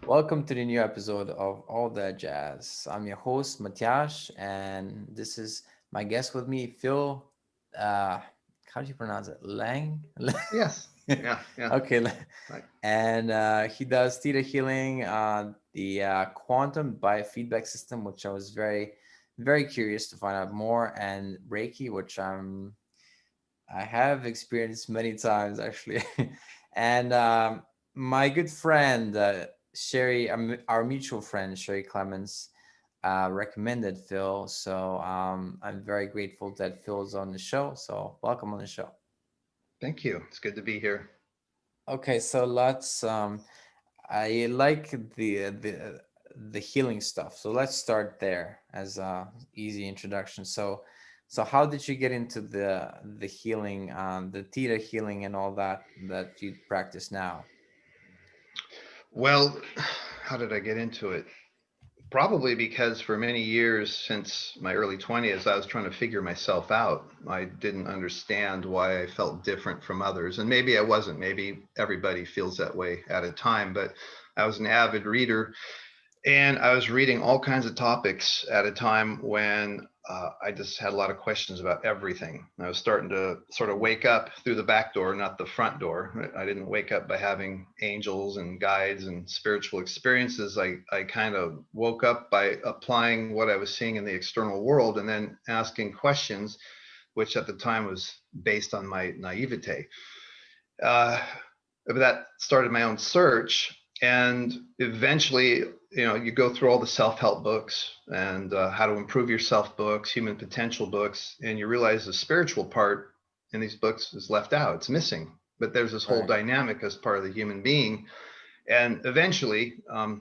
Welcome to the new episode of All That Jazz. I'm your host, Matyash, and this is my guest with me, Phil. Uh, how do you pronounce it? Lang? Yes. Yeah. Yeah. Okay. Right. And he does theta healing, the quantum biofeedback system, which I was very curious to find out more, and Reiki, which I have experienced many times actually. And my good friend Sherry, our mutual friend Sherry Clemens, recommended Phil. So I'm very grateful that Phil's on the show. So welcome on the show. Thank you. It's good to be here. Okay, so let's. I like the healing stuff. So let's start there as a easy introduction. So how did you get into the healing, the theta healing, and all that you practice now? Well, how did I get into it? Probably because for many years since my early 20s, I was trying to figure myself out. I didn't understand why I felt different from others. And maybe I wasn't. Maybe everybody feels that way at a time. But I was an avid reader. And I was reading all kinds of topics at a time when I just had a lot of questions about everything. I was starting to sort of wake up through the back door, not the front door. I didn't wake up by having angels and guides and spiritual experiences. I kind of woke up by applying what I was seeing in the external world and then asking questions, which at the time was based on my naivete. Uh, that started my own search, and eventually, you go through all the self-help books and how to improve yourself books, human potential books, and you realize the spiritual part in these books is left out. It's missing. But there's this whole Right. dynamic as part of the human being. And eventually,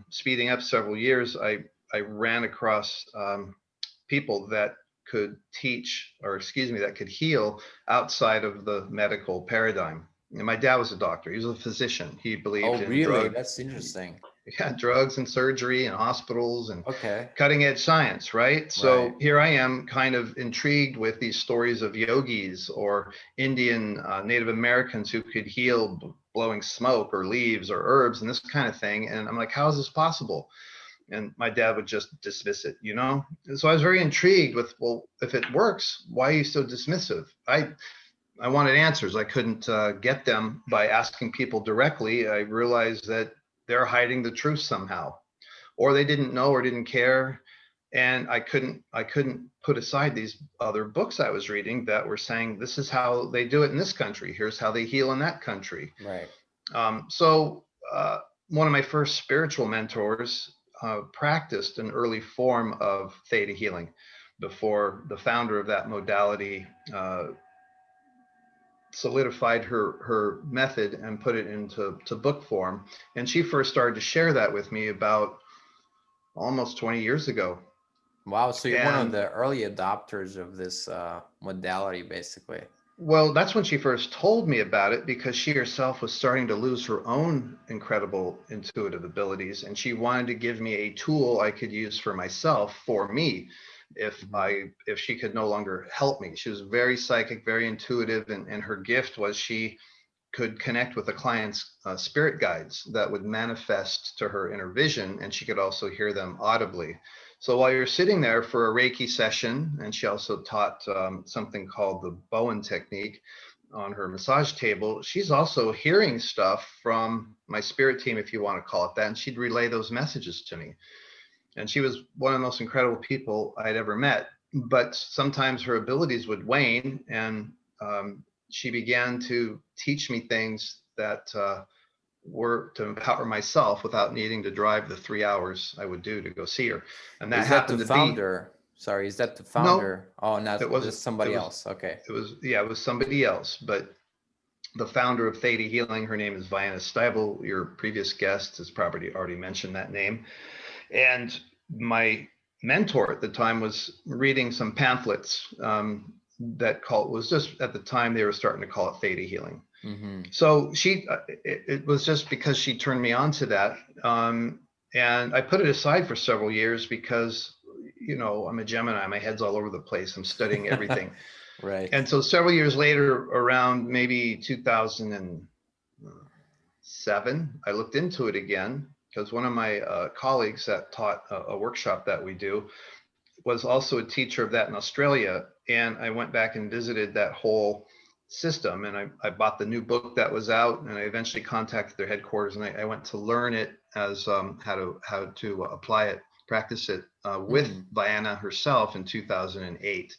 speeding up several years, I ran across people that could teach, or excuse me, that could heal outside of the medical paradigm. And my dad was a doctor. He was a physician. He believed Oh, in really? That's interesting. yeah, drugs and surgery and hospitals and Okay. cutting edge science, right? Right. So here I am kind of intrigued with these stories of yogis or Indian Native Americans who could heal blowing smoke or leaves or herbs and this kind of thing. And I'm like, how is this possible? And my dad would just dismiss it, you know? And so I was very intrigued with, well, if it works, why are you so dismissive? I wanted answers. I couldn't get them by asking people directly. I realized that they're hiding the truth somehow, or they didn't know or didn't care. And I couldn't put aside these other books I was reading that were saying this is how they do it in this country. Here's how they heal in that country. Right. So one of my first spiritual mentors practiced an early form of theta healing before the founder of that modality solidified her method and put it into book form. And she first started to share that with me about almost 20 years ago. Wow. So you're one of And the early adopters of this modality, basically. well, that's when she first told me about it because she herself was starting to lose her own incredible intuitive abilities. And she wanted to give me a tool I could use for myself, for me, Hmm. if she could no longer help me. She was very psychic, very intuitive, and her gift was she could connect with the client's spirit guides that would manifest to her inner vision, and she could also hear them audibly. So while you're sitting there for a Reiki session, and she also taught something called the Bowen technique on her massage table, she's also hearing stuff from my spirit team, if you want to call it that, and she'd relay those messages to me. And she was one of the most incredible people I'd ever met. But sometimes her abilities would wane, and she began to teach me things that were to empower myself without needing to drive the 3 hours I would do to go see her. And that Is that the happened to be founder? Sorry, is that the no, founder? Oh, it not this wasn't. It somebody was else. Okay. it was yeah, it was somebody else. But the founder of Theta Healing, her name is Vianna Steibel. Your previous guest has probably already mentioned that name. And my mentor at the time was reading some pamphlets that called was just at the time they were starting to call it Theta Healing. Mm-hmm. So it was just because she turned me on to that, and I put it aside for several years because I'm a Gemini. My head's all over the place. I'm studying everything, Right. and so several years later, around maybe 2007, I looked into it again, because one of my colleagues that taught a workshop that we do was also a teacher of that in Australia. And I went back and visited that whole system, and I bought the new book that was out, and I eventually contacted their headquarters, and I went to learn it as how to apply it, practice it with Mm, Diana herself in 2008.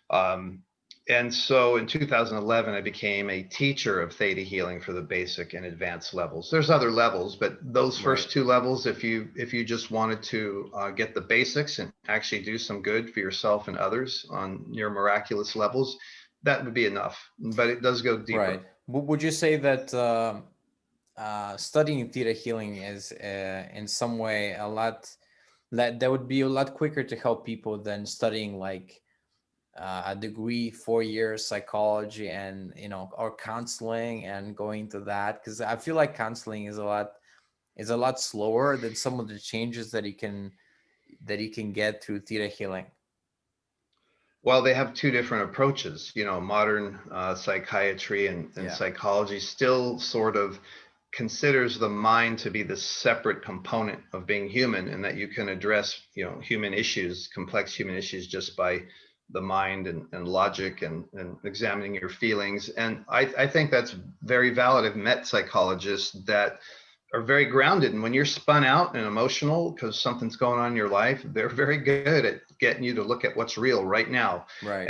Um, and so in 2011, I became a teacher of theta healing for the basic and advanced levels. There's other levels, but those right. first two levels, if you just wanted to get the basics and actually do some good for yourself and others on your miraculous levels, that would be enough. But it does go Right. deeper. Would you say that studying theta healing is in some way a lot that would be a lot quicker to help people than studying like a degree, 4 years psychology, and or counseling and going to that? Because I feel like counseling is a lot slower than some of the changes that you can get through theta healing. Well, they have two different approaches. Modern psychiatry and Yeah. psychology still sort of considers the mind to be the separate component of being human, and that you can address, human issues, complex human issues, just by the mind and logic and examining your feelings. And I think that's very valid. I've met psychologists that are very grounded. And when you're spun out and emotional because something's going on in your life, they're very good at getting you to look at what's real right now. Right.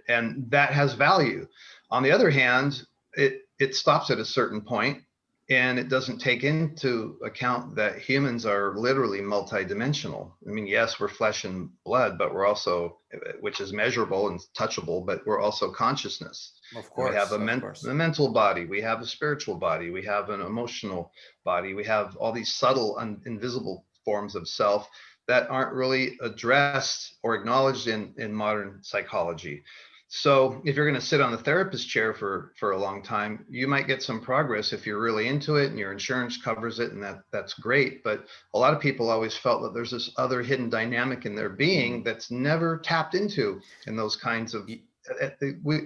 And that has value. On the other hand, it stops at a certain point, and it doesn't take into account that humans are literally multidimensional. I mean, yes, we're flesh and blood, but we're also, which is measurable and touchable, but we're also consciousness. Of And we have course. Of course. a mental body, we have a spiritual body, we have an emotional body, we have all these subtle, invisible forms of self that aren't really addressed or acknowledged in modern psychology. So if you're going to sit on the therapist chair for a long time, you might get some progress if you're really into it and your insurance covers it, and that's great. But a lot of people always felt that there's this other hidden dynamic in their being Mm. that's never tapped into in those kinds of Y-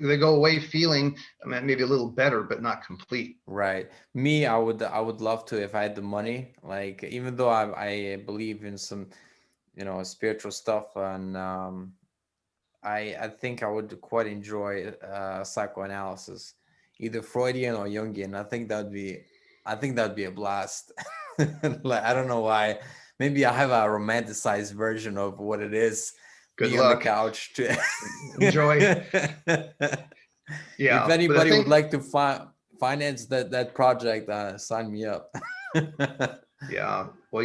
they go away feeling, I mean, maybe a little better, but not complete. Right. Me, I would love to if I had the money. Like, even though I believe in some, spiritual stuff, and I think I would quite enjoy psychoanalysis, either Freudian or Jungian. I think that'd be a blast. Like, I don't know why. Maybe I have a romanticized version of what it is Good being on the luck. couch. Enjoy. If Yeah. But I anybody would think, like to finance that project, sign me up. yeah, well,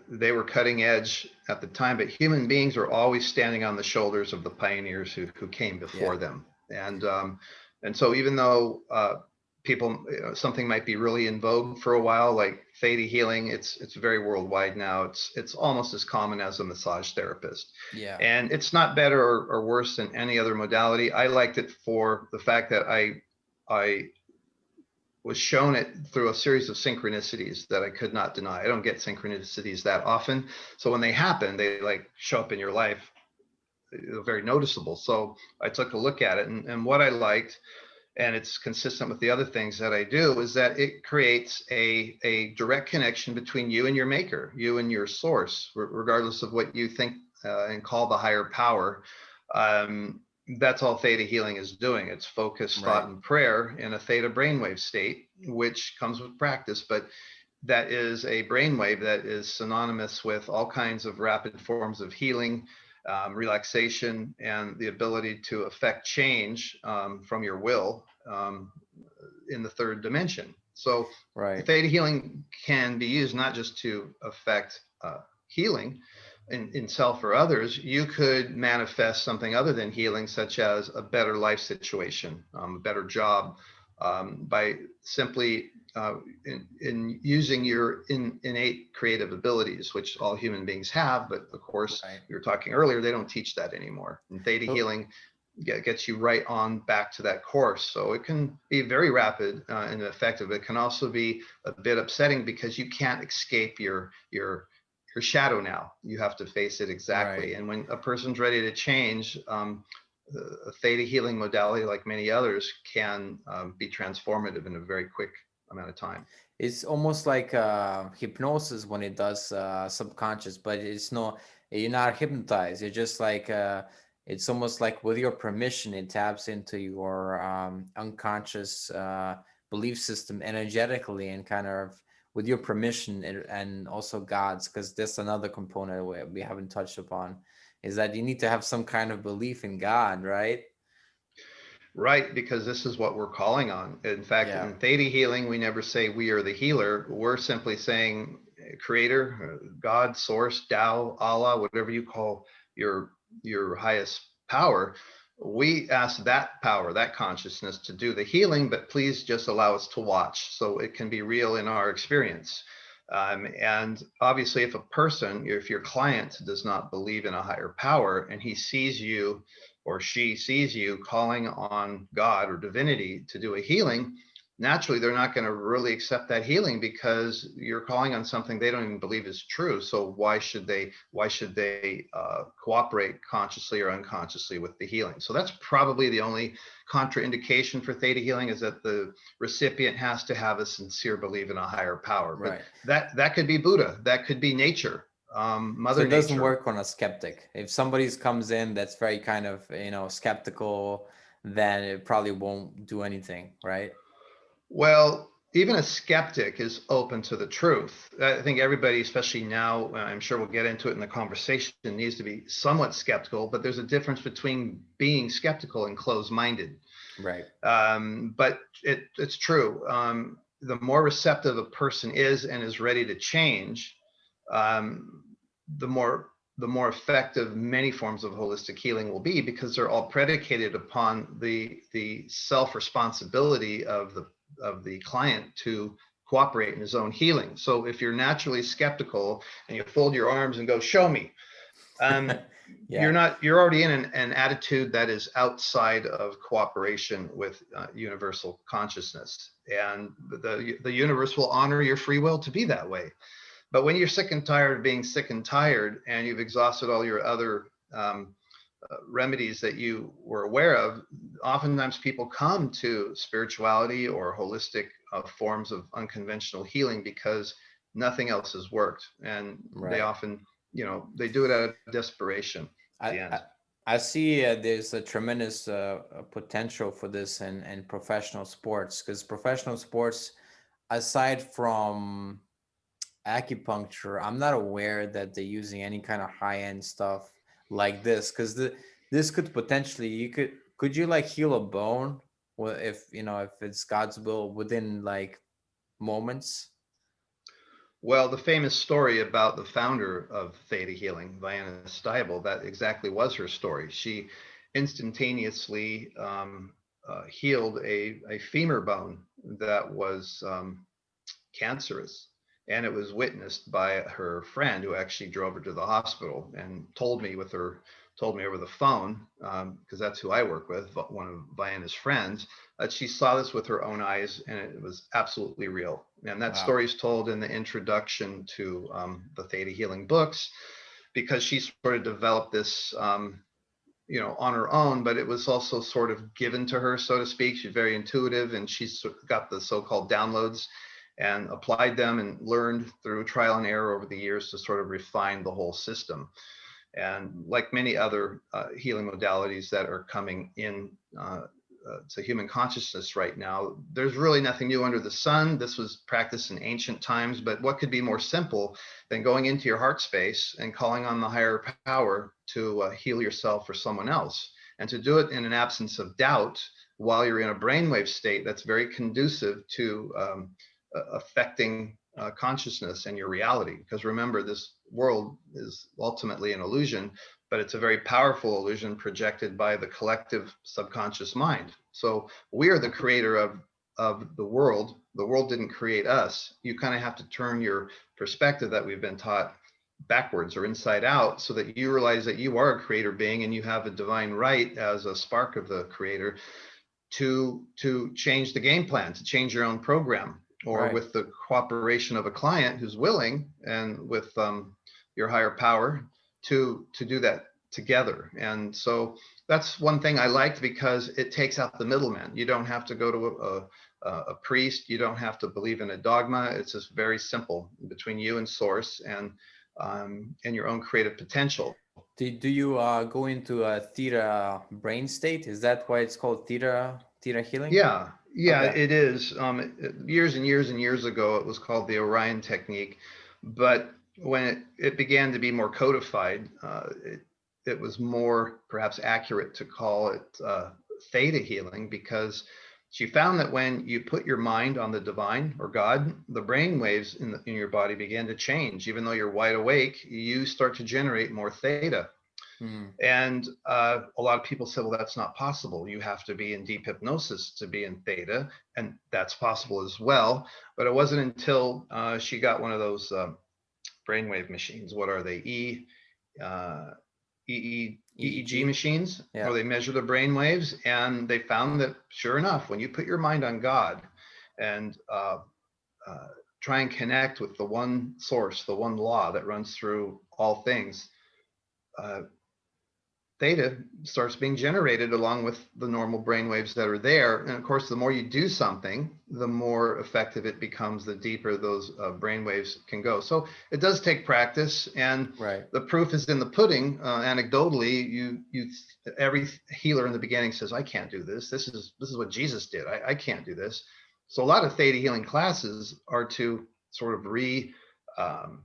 they were cutting edge at the time, but human beings were always standing on the shoulders of the pioneers who came Yeah. before them. And so even though people, something might be really in vogue for a while, like theta healing, it's very worldwide now. It's almost as common as a massage therapist. Yeah. And it's not better or worse than any other modality. I liked it for the fact that I was shown it through a series of synchronicities that I could not deny. I don't get synchronicities that often. So when they happen, they like show up in your life, very noticeable. So I took a look at it, and what I liked, and it's consistent with the other things that I do, is that it creates a direct connection between you and your maker, you and your source, regardless of what you think and call the higher power. Um, that's all theta healing is doing. It's focused thought Right. and prayer in a theta brainwave state, which comes with practice, but that is a brainwave that is synonymous with all kinds of rapid forms of healing, relaxation, and the ability to affect change from your will in the third dimension. So Right. theta healing can be used not just to affect healing in self or others. You could manifest something other than healing, such as a better life situation, a better job, by simply in using your innate creative abilities, which all human beings have. But of course, Right. we were talking earlier, they don't teach that anymore. And theta So, healing gets you right on back to that course. So it can be very rapid and effective. It can also be a bit upsetting because you can't escape your shadow now. You have to face it right. exactly. And when a person's ready to change, a theta healing modality, like many others, can be transformative in a very quick amount of time. it's almost like hypnosis when it does subconscious, but it's no, you're not hypnotized. You're just like it's almost like with your permission, it taps into your unconscious belief system energetically, and kind of with your permission, and also God's, because that's another component we haven't touched upon, is that you need to have some kind of belief in God, right? Right, because this is what we're calling on. In fact, Yeah, in theta healing, we never say we are the healer. We're simply saying creator, God, source, Tao, Allah, whatever you call your your highest power. We ask that power, that consciousness to do the healing, but please just allow us to watch so it can be real in our experience. And obviously, if a person, if your client does not believe in a higher power and he sees you or she sees you calling on God or divinity to do a healing, naturally they're not going to really accept that healing because you're calling on something they don't even believe is true. So why should they cooperate consciously or unconsciously with the healing? So that's probably the only contraindication for theta healing, is that the recipient has to have a sincere belief in a higher power. But right. that could be Buddha, that could be nature, So Mother it doesn't Nature. work on a skeptic. If somebody comes in that's very kind of, skeptical, then it probably won't do anything, right? Well, even a skeptic is open to the truth. I think everybody, especially now, I'm sure we'll get into it in the conversation, needs to be somewhat skeptical, but there's a difference between being skeptical and closed minded. Right. But it's true. The more receptive a person is and is ready to change, um, the more the more effective many forms of holistic healing will be, because they're all predicated upon the self responsibility of the client to cooperate in his own healing. So if you're naturally skeptical and you fold your arms and go, show me, um, Yeah. you're already in an attitude that is outside of cooperation with universal consciousness, and the universe will honor your free will to be that way. But when you're sick and tired of being sick and tired, and you've exhausted all your other remedies that you were aware of, oftentimes people come to spirituality or holistic forms of unconventional healing because nothing else has worked, and they Right. often, they do it out of desperation at I the I, end. I see there's a tremendous potential for this in professional sports, because professional sports, aside from acupuncture, I'm not aware that they're using any kind of high end stuff like this, because this could potentially, could you like heal a bone, if if it's God's will, within like moments. Well, the famous story about the founder of Theta Healing, Diana Steibel, that exactly was her story. She instantaneously healed a femur bone that was cancerous. And it was witnessed by her friend, who actually drove her to the hospital and told me over the phone, because that's who I work with, one of Diana's friends, that she saw this with her own eyes and it was absolutely real. And that Wow. story is told in the introduction to the Theta Healing books, because she sort of developed this, on her own, but it was also sort of given to her, so to speak. She's very intuitive, and she's got the so-called downloads and applied them and learned through trial and error over the years to sort of refine the whole system. And like many other healing modalities that are coming in to human consciousness right now, there's really nothing new under the sun. This was practiced in ancient times, but what could be more simple than going into your heart space and calling on the higher power to heal yourself or someone else, and to do it in an absence of doubt while you're in a brainwave state that's very conducive to affecting consciousness and your reality. Because remember, this world is ultimately an illusion, but it's a very powerful illusion projected by the collective subconscious mind. So we are the creator of the world. The world didn't create us. You kind of have to turn your perspective that we've been taught backwards or inside out, so that you realize that you are a creator being and you have a divine right as a spark of the creator to change the game plan, to change your own program, or Right. with the cooperation of a client who's willing, and with your higher power to do that together. And so that's one thing I liked, because it takes out the middleman. You don't have to go to a priest. You don't have to believe in a dogma. It's just very simple between you and source, and your own creative potential. Do you go into a theta brain state? Is that why it's called theta healing? Yeah, yeah, Okay. it is. Years and years and years ago, it was called the Orion technique, but when it began to be more codified, it was more perhaps accurate to call it theta healing, because she found that when you put your mind on the divine or God, the brain waves in your body began to change. Even though you're wide awake, you start to generate more theta. Mm, And a lot of people say, well, that's not possible. You have to be in deep hypnosis to be in theta. And that's possible as well. But it wasn't until she got one of those brainwave machines. What are they? Uh, EEG EEG. machines, where Yeah. they measure the brain waves. And they found that, sure enough, when you put your mind on God and uh, try and connect with the one source, the one law that runs through all things, uh, theta starts being generated along with the normal brain waves that are there. And of course, the more you do something, the more effective it becomes, the deeper those brain waves can go. So it does take practice, and Right. the proof is in the pudding. Anecdotally, every healer in the beginning says, "I can't do this. This is what Jesus did. I can't do this." So a lot of theta healing classes are to sort of um,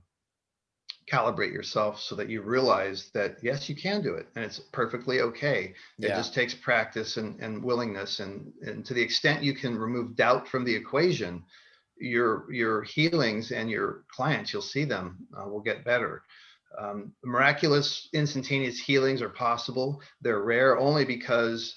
calibrate yourself so that you realize that yes, you can do it, and it's perfectly okay. It Yeah. just takes practice and willingness, and to the extent you can remove doubt from the equation, your healings and your clients, you'll see them will get better. Miraculous instantaneous healings are possible. They're rare only because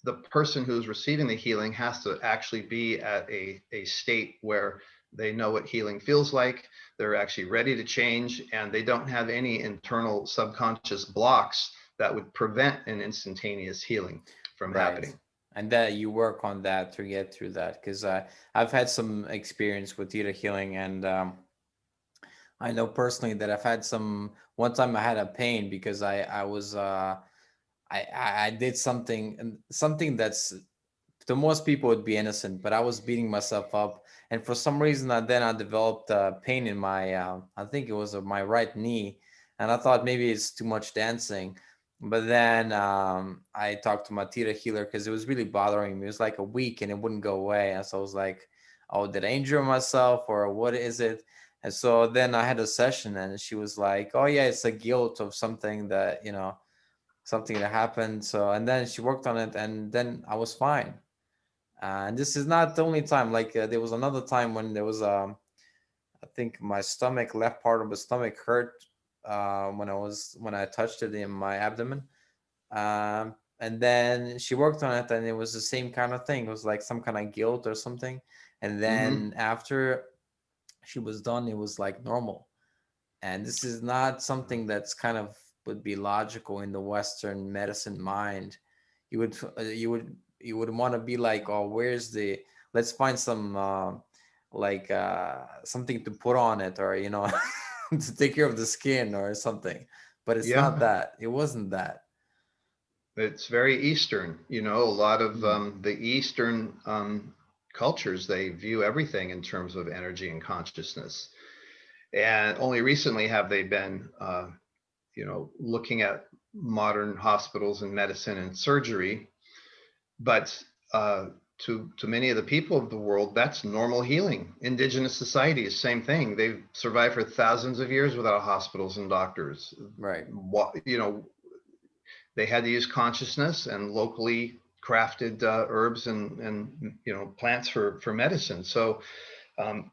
the person who's receiving the healing has to actually be at a state where they know what healing feels like. They're actually ready to change, and they don't have any internal subconscious blocks that would prevent an instantaneous healing from Right. happening. And that you work on that to get through that, because I've had some experience with theta healing, and I know personally that I've had some. One time I had a pain because I was I did something, and something that's, to most people would be innocent, but I was beating myself up, and for some reason I developed pain in my I think it was my right knee, and I thought maybe it's too much dancing, but then I talked to my theta healer because it was really bothering me. It was like a week and it wouldn't go away, and so I was like, oh, did I injure myself or what is it? And so then I had a session, and she was like, oh yeah, it's a guilt of something that something that happened. So and then she worked on it, and then I was fine. And this is not the only time. Like there was another time when there was I think my stomach, left part of the stomach hurt when I touched it in my abdomen. And then she worked on it, and it was the same kind of thing. It was like some kind of guilt or something. And Mm-hmm. then after she was done, it was like normal. And this is not something that's kind of would be logical in the Western medicine mind. You would want to be like, oh, where's the, let's find some like something to put on it, or to take care of the skin or something. But it's not Yeah, that. It wasn't that. it's very Eastern. A lot of Mm. the Eastern cultures, they view everything in terms of energy and consciousness. And only recently have they been looking at modern hospitals and medicine and surgery. But to many of the people of the world, that's normal healing. Indigenous societies, same thing. They've survived for thousands of years without hospitals and doctors. Right. They had to use consciousness and locally crafted herbs and plants for medicine. So um,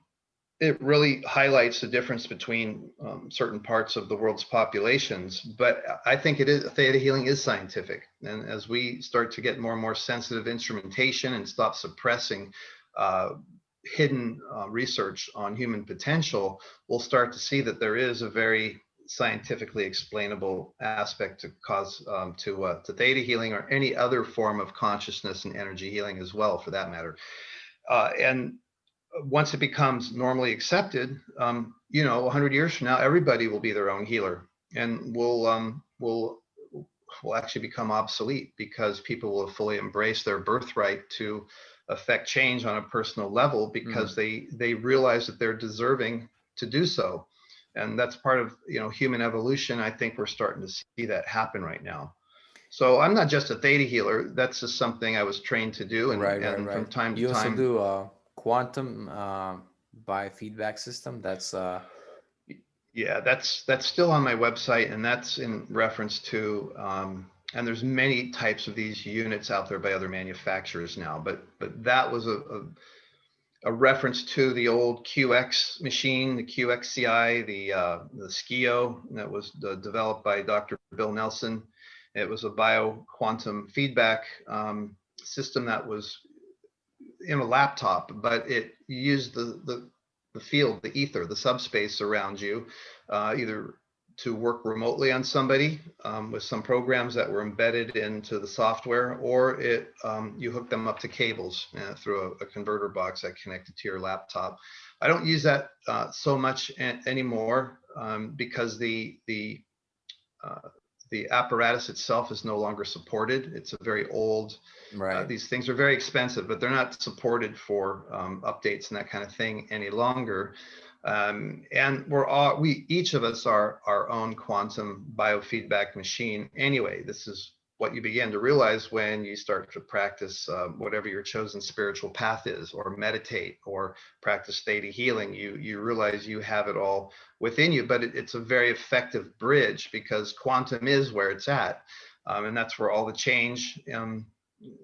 it really highlights the difference between certain parts of the world's populations. But I think theta healing is scientific. And as we start to get more and more sensitive instrumentation and stop suppressing uh, hidden research on human potential, we'll start to see that there is a very scientifically explainable aspect to cause to theta healing, or any other form of consciousness and energy healing as well, for that matter. And once it becomes normally accepted, 100 years from now, everybody will be their own healer, and will actually become obsolete, because people will fully embrace their birthright to affect change on a personal level because they realize that they're deserving to do so. And that's part of, human evolution. I think we're starting to see that happen right now. So I'm not just a theta healer. That's just something I was trained to do. Right, right, And from right. time to You also time, do a quantum biofeedback system. That's yeah, that's still on my website, and that's in reference to, and there's many types of these units out there by other manufacturers now, but that was a reference to the old QX machine, the QXCI, the SKIO that was developed by Dr. Bill Nelson. It was a bio quantum feedback system that was in a laptop, but it used the field, the ether, the subspace around you, either to work remotely on somebody with some programs that were embedded into the software, or you hook them up to cables through a converter box that connected to your laptop. I don't use that so much anymore because uh, the apparatus itself is no longer supported. It's a very old. right. These things are very expensive, but they're not supported for updates and that kind of thing any longer. And we each of us are our own quantum biofeedback machine. Anyway, this is what you begin to realize when you start to practice whatever your chosen spiritual path is, or meditate, or practice theta healing. You realize you have it all within you, but it's a very effective bridge because quantum is where it's at, and that's where all the change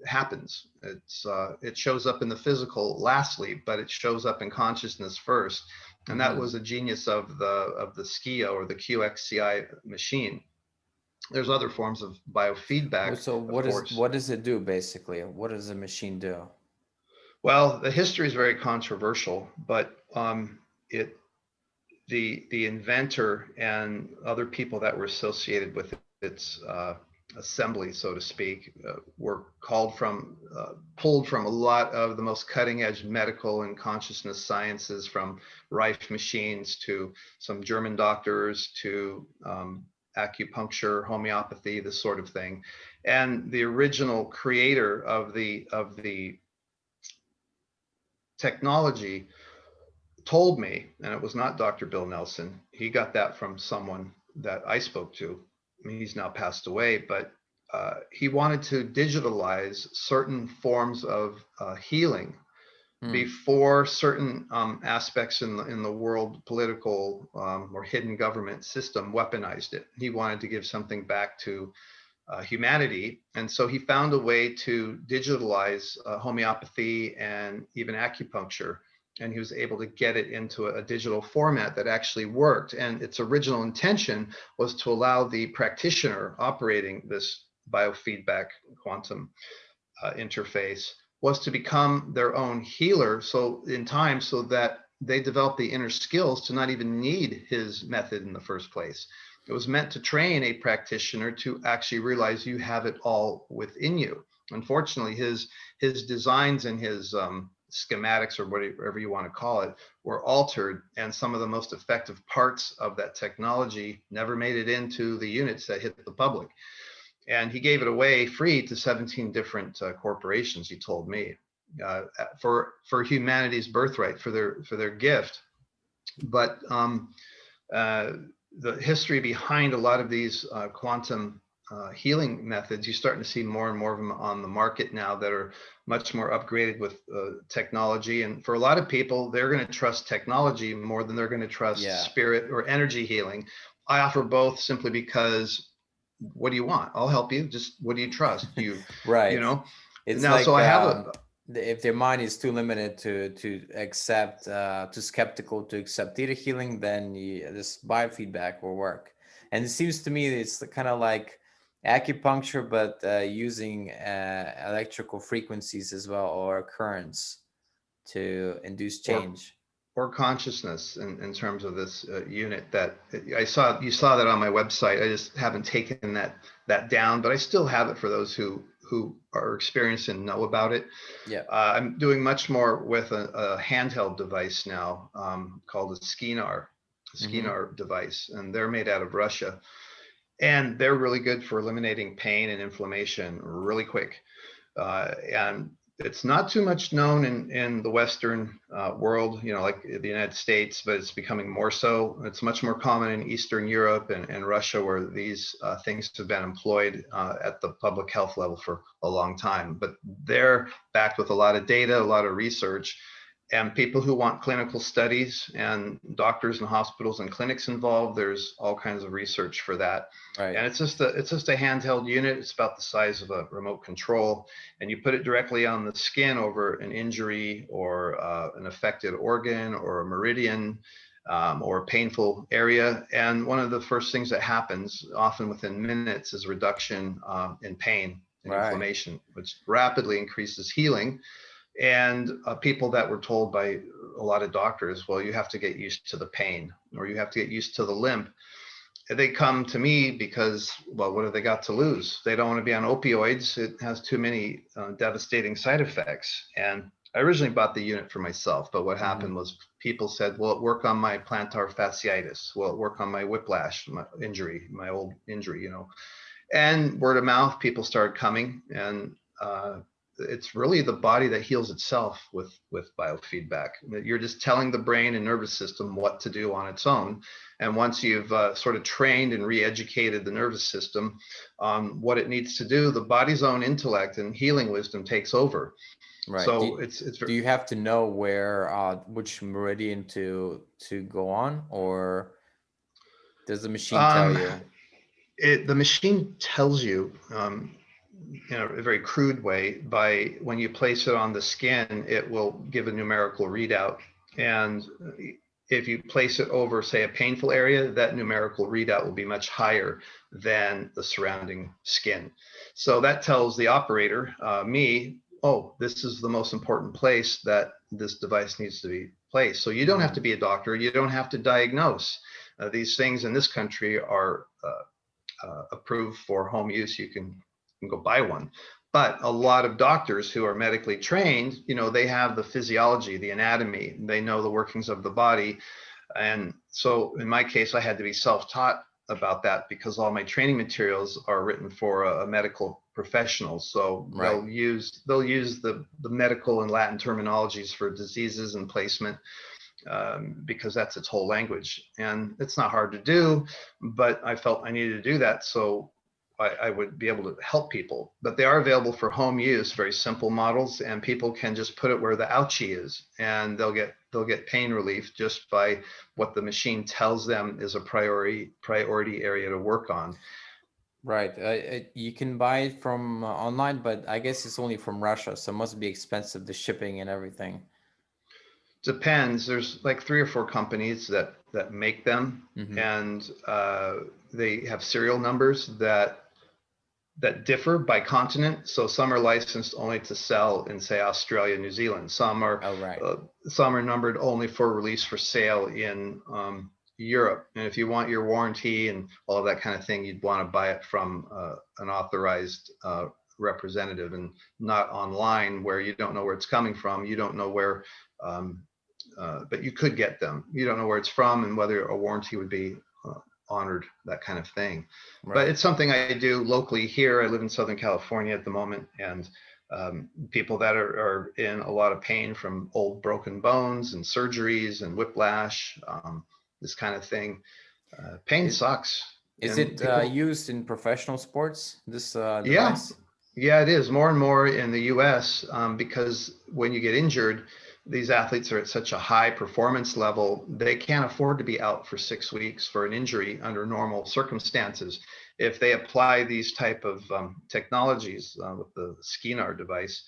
happens. It shows up in the physical lastly, but it shows up in consciousness first, and that was a genius of the SKIO or the QXCI machine. There's other forms of biofeedback, So of course. what does it do basically? What does the machine do? Well, the history is very controversial, but it the inventor and other people that were associated with its assembly, so to speak, were pulled from a lot of the most cutting edge medical and consciousness sciences, from Rife machines to some German doctors to acupuncture, homeopathy, this sort of thing. And the original creator of the technology told me, and it was not Dr. Bill Nelson. He got that from someone that I spoke to. I mean, he's now passed away, but he wanted to digitalize certain forms of healing before certain aspects in the world political or hidden government system weaponized it. He wanted to give something back to humanity, and so he found a way to digitalize homeopathy and even acupuncture, and he was able to get it into a digital format that actually worked. And its original intention was to allow the practitioner operating this biofeedback quantum interface was to become their own healer, so in time, so that they develop the inner skills to not even need his method in the first place. It was meant to train a practitioner to actually realize you have it all within you. Unfortunately, his designs and his schematics, or whatever you want to call it, were altered, and some of the most effective parts of that technology never made it into the units that hit the public. And he gave it away free to 17 different corporations, he told me, for humanity's birthright, for their gift. But the history behind a lot of these quantum healing methods, you're starting to see more and more of them on the market now that are much more upgraded with technology. And for a lot of people, they're going to trust technology more than they're going to trust spirit or energy healing. I offer both simply because, what do you want? I'll help you. Just what do you trust? Right. It's Now, so like I have if their mind is too limited to accept too skeptical to accept theta healing, then this biofeedback will work. And it seems to me it's kind of like acupuncture, but using electrical frequencies as well, or currents to induce change. Or consciousness in terms of this unit that you saw that on my website. I just haven't taken that down, but I still have it for those who are experienced and know about it. Yeah. I'm doing much more with a handheld device now called a Skinar device, and they're made out of Russia, and they're really good for eliminating pain and inflammation really quick. And It's not too much known in the Western world, like the United States, but it's becoming more so. It's much more common in Eastern Europe and Russia, where these things have been employed at the public health level for a long time. But they're backed with a lot of data, a lot of research, and people who want clinical studies and doctors and hospitals and clinics involved. There's all kinds of research for that. Right. And it's just a handheld unit. It's about the size of a remote control, and you put it directly on the skin over an injury or an affected organ or a meridian, or a painful area. And one of the first things that happens, often within minutes, is reduction in pain and Right. inflammation, which rapidly increases healing. And people that were told by a lot of doctors, well, you have to get used to the pain, or you have to get used to the limp. They come to me because, well, what have they got to lose? They don't want to be on opioids. It has too many devastating side effects. And I originally bought the unit for myself, but what Mm-hmm. happened was people said, well, it work on my plantar fasciitis. Well, it work on my whiplash, my injury, my old injury. And word of mouth, people started coming, and it's really the body that heals itself with biofeedback. You're just telling the brain and nervous system what to do on its own. And once you've sort of trained and re-educated the nervous system on what it needs to do, the body's own intellect and healing wisdom takes over. Right. So Do you have to know where which meridian to go on, or does the machine tell um, you? the machine tells you, in a very crude way, by when you place it on the skin, it will give a numerical readout. And if you place it over, say, a painful area, that numerical readout will be much higher than the surrounding skin. So that tells the operator, me, oh, this is the most important place that this device needs to be placed. So you don't have Mm-hmm. to be a doctor. You don't have to diagnose. These things in this country are approved for home use. You can go buy one. But a lot of doctors who are medically trained, they have the physiology, the anatomy, they know the workings of the body. And so in my case, I had to be self-taught about that because all my training materials are written for a medical professional. So Right. they'll use the medical and Latin terminologies for diseases and placement, because that's its whole language. And it's not hard to do, but I felt I needed to do that so I would be able to help people. But they are available for home use, very simple models, and people can just put it where the ouchie is, and they'll get pain relief just by what the machine tells them is a priority area to work on. Right. You can buy it from online, but I guess it's only from Russia, so it must be expensive, the shipping and everything. Depends. There's like 3 or 4 companies that make them, Mm-hmm. and they have serial numbers that differ by continent. So some are licensed only to sell in, say, Australia, New Zealand. Oh, right. Some are numbered only for release for sale in Europe. And if you want your warranty and all of that kind of thing, you'd want to buy it from an authorized representative, and not online where you don't know where it's coming from. You don't know where, but you could get them. You don't know where it's from and whether a warranty would be honored, that kind of thing. But Right. it's something I do locally here. I live in Southern California at the moment, and people that are in a lot of pain from old broken bones and surgeries and whiplash, this kind of thing. Pain Is, sucks, is and it people, used in professional sports, this yeah, device? yeah, it is more and more in the U.S. Because when you get injured, these athletes are at such a high performance level, they can't afford to be out for 6 weeks for an injury under normal circumstances. If they apply these type of technologies with the Skinar device,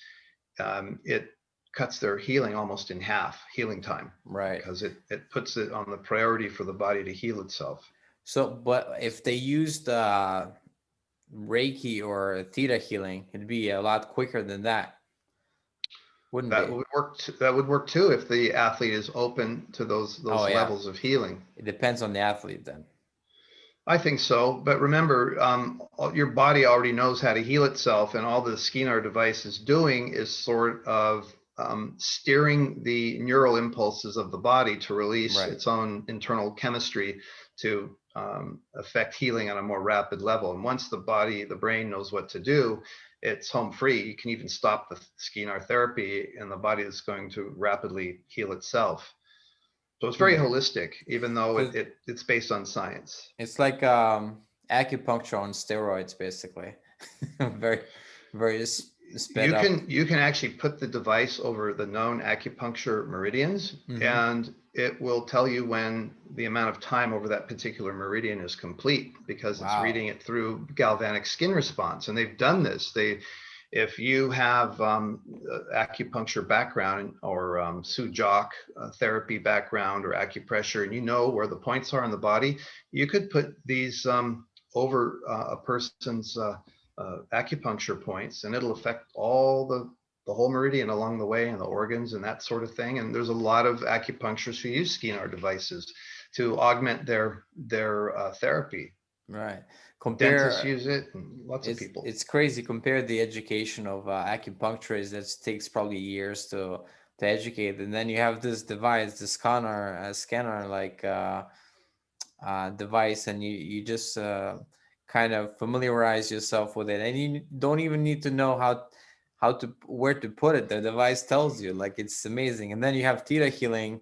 it cuts their healing almost in half, healing time, Right. because it puts it on the priority for the body to heal itself. So, but if they used Reiki or Theta healing, it'd be a lot quicker than that, wouldn't That it? would work. That would work too if the athlete is open to Oh, those yeah. levels of healing. It depends on the athlete then. I think so, but remember, your body already knows how to heal itself, and all the Skinar device is doing is sort of steering the neural impulses of the body to release Right. its own internal chemistry to affect healing on a more rapid level. And once the brain knows what to do, it's home free. You can even stop the skinar therapy, and the body is going to rapidly heal itself. So it's very Hmm. holistic, even though So it's based on science. it's like acupuncture on steroids, basically. Very, very sped up. You can actually put the device over the known acupuncture meridians, Hmm. and it will tell you when the amount of time over that particular meridian is complete, because it's reading Wow. it through galvanic skin response. And they've done this. If you have acupuncture background, or sujok therapy background, or acupressure, and you know where the points are in the body, you could put these over a person's acupuncture points, and it'll affect all the whole meridian along the way, and the organs and that sort of thing. And there's a lot of acupuncturists who use skinar devices to augment their therapy. Right. Dentists Compare use it, and lots of people. it's crazy. Compare the education of acupuncturists that takes probably years to educate, and then you have this device, the scanner like device, and you just kind of familiarize yourself with it, and you don't even need to know how to where to put it. The device tells you, like, it's amazing. And then you have theta healing,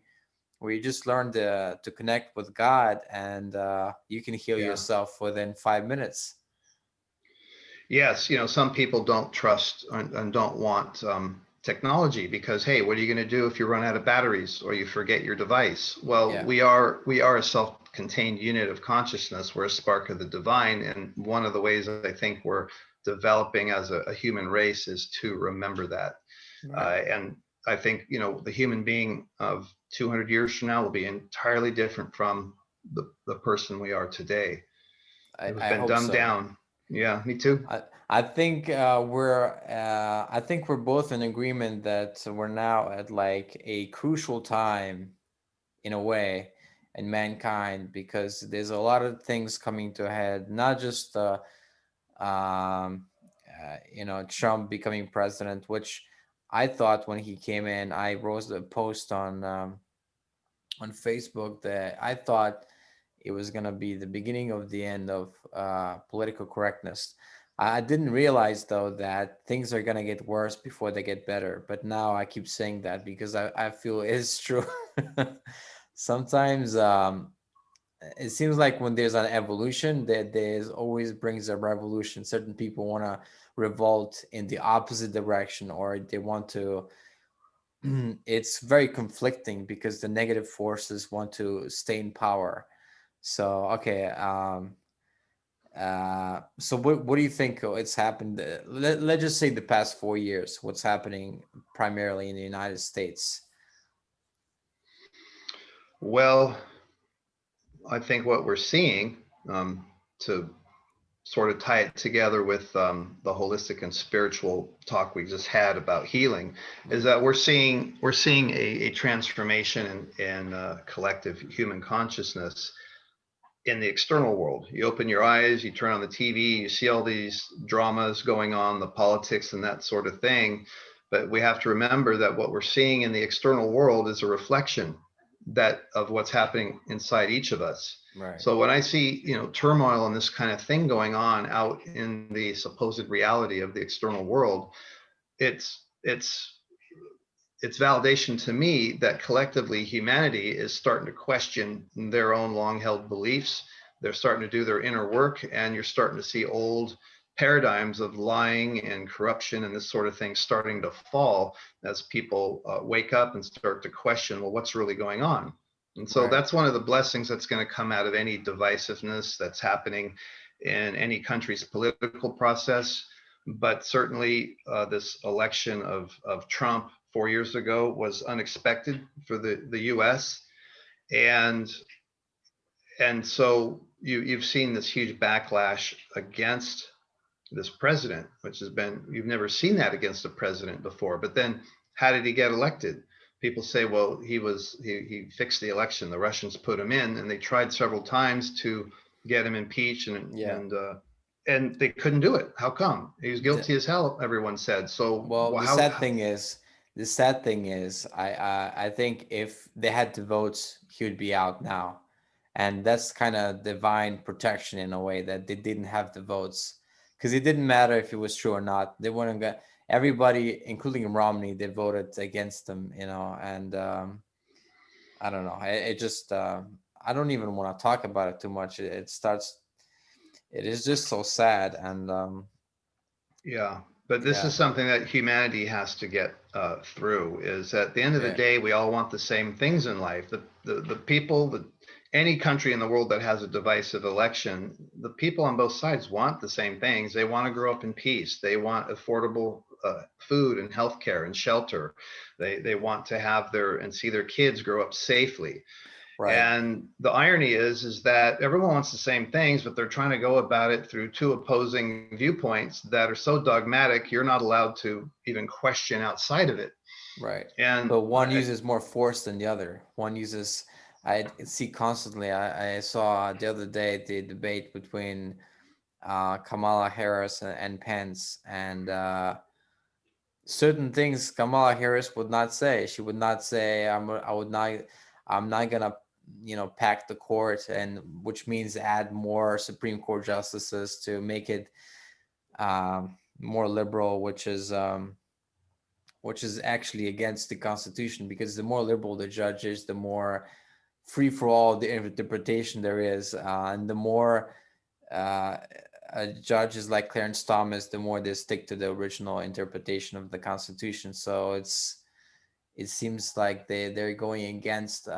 where you just learn to connect with God, and you can heal Yeah. yourself within 5 minutes. Yes, some people don't trust and don't want technology, because, hey, what are you going to do if you run out of batteries or you forget your device? Well, Yeah. we are a self-contained unit of consciousness. We're a spark of the divine, and one of the ways I think we're developing as a human race is to remember that. Right. And I think the human being of 200 years from now will be entirely different from the person we are today. We've I been hope dumbed so. down. Yeah, me too. I think I think we're both in agreement that we're now at like a crucial time, in a way, in mankind, because there's a lot of things coming to a head. Not just Trump becoming president, which I thought when he came in, I wrote a post on Facebook that I thought it was gonna be the beginning of the end of political correctness. I didn't realize though that things are gonna get worse before they get better. But now I keep saying that because I feel it's true. Sometimes it seems like when there's an evolution, that there's always brings a revolution. Certain people want to revolt in the opposite direction, or they want to. It's very conflicting because the negative forces want to stay in power. So okay, so what do you think it's happened? Let's just say the past 4 years. What's happening primarily in the United States? Well, I think what we're seeing, to sort of tie it together with the holistic and spiritual talk we just had about healing, is Mhm. that we're seeing a transformation in collective human consciousness in the external world. You open your eyes, you turn on the TV, you see all these dramas going on, the politics and that sort of thing. But we have to remember that what we're seeing in the external world is a reflection that of what's happening inside each of us. Right. So when I see, turmoil and this kind of thing going on out in the supposed reality of the external world, it's it's it's validation to me that collectively humanity is starting to question their own long held beliefs. They're starting to do their inner work, and you're starting to see old paradigms of lying and corruption and this sort of thing starting to fall as people wake up and start to question, well, what's really going on? And so Right. that's one of the blessings that's going to come out of any divisiveness that's happening in any country's political process. But certainly, this election of Trump 4 years ago was unexpected for the U.S. and so you've seen this huge backlash against this president, which has been, you've never seen that against a president before. But then, how did he get elected? People say, well, he fixed the election. The Russians put him in, and they tried several times to get him impeached, Yeah. and they couldn't do it. How come? He was The, guilty as hell, everyone said. So Well, the how? sad thing is, the sad thing is, I think if they had the votes, he would be out now, and that's kind of divine protection in a way that they didn't have the votes, because it didn't matter if it was true or not. They wouldn't get everybody, including Romney. They voted against him, and I don't know. It just I don't even want to talk about it too much. It starts. It is just so sad, and Yeah, but this yeah, is something that humanity has to get through. Is at the end of the yeah, day, we all want the same things in life. The people, any country in the world that has a divisive election, the people on both sides want the same things. They want to grow up in peace. They want affordable food and healthcare and shelter. They want to have their and see their kids grow up safely. right. And the irony is that everyone wants the same things, but they're trying to go about it through two opposing viewpoints that are so dogmatic, you're not allowed to even question outside of it. Right. And But one uses more force than the other. One uses, I see constantly, I saw the other day the debate between Kamala Harris and Pence, and certain things Kamala Harris would not say. She would not say, I would not, I'm not gonna, pack the court, and which means add more Supreme Court justices to make it more liberal, which is actually against the Constitution, because the more liberal the judge is, the more free for all the interpretation there is, and the more uh, judges like Clarence Thomas, the more they stick to the original interpretation of the Constitution. So it seems like they're going against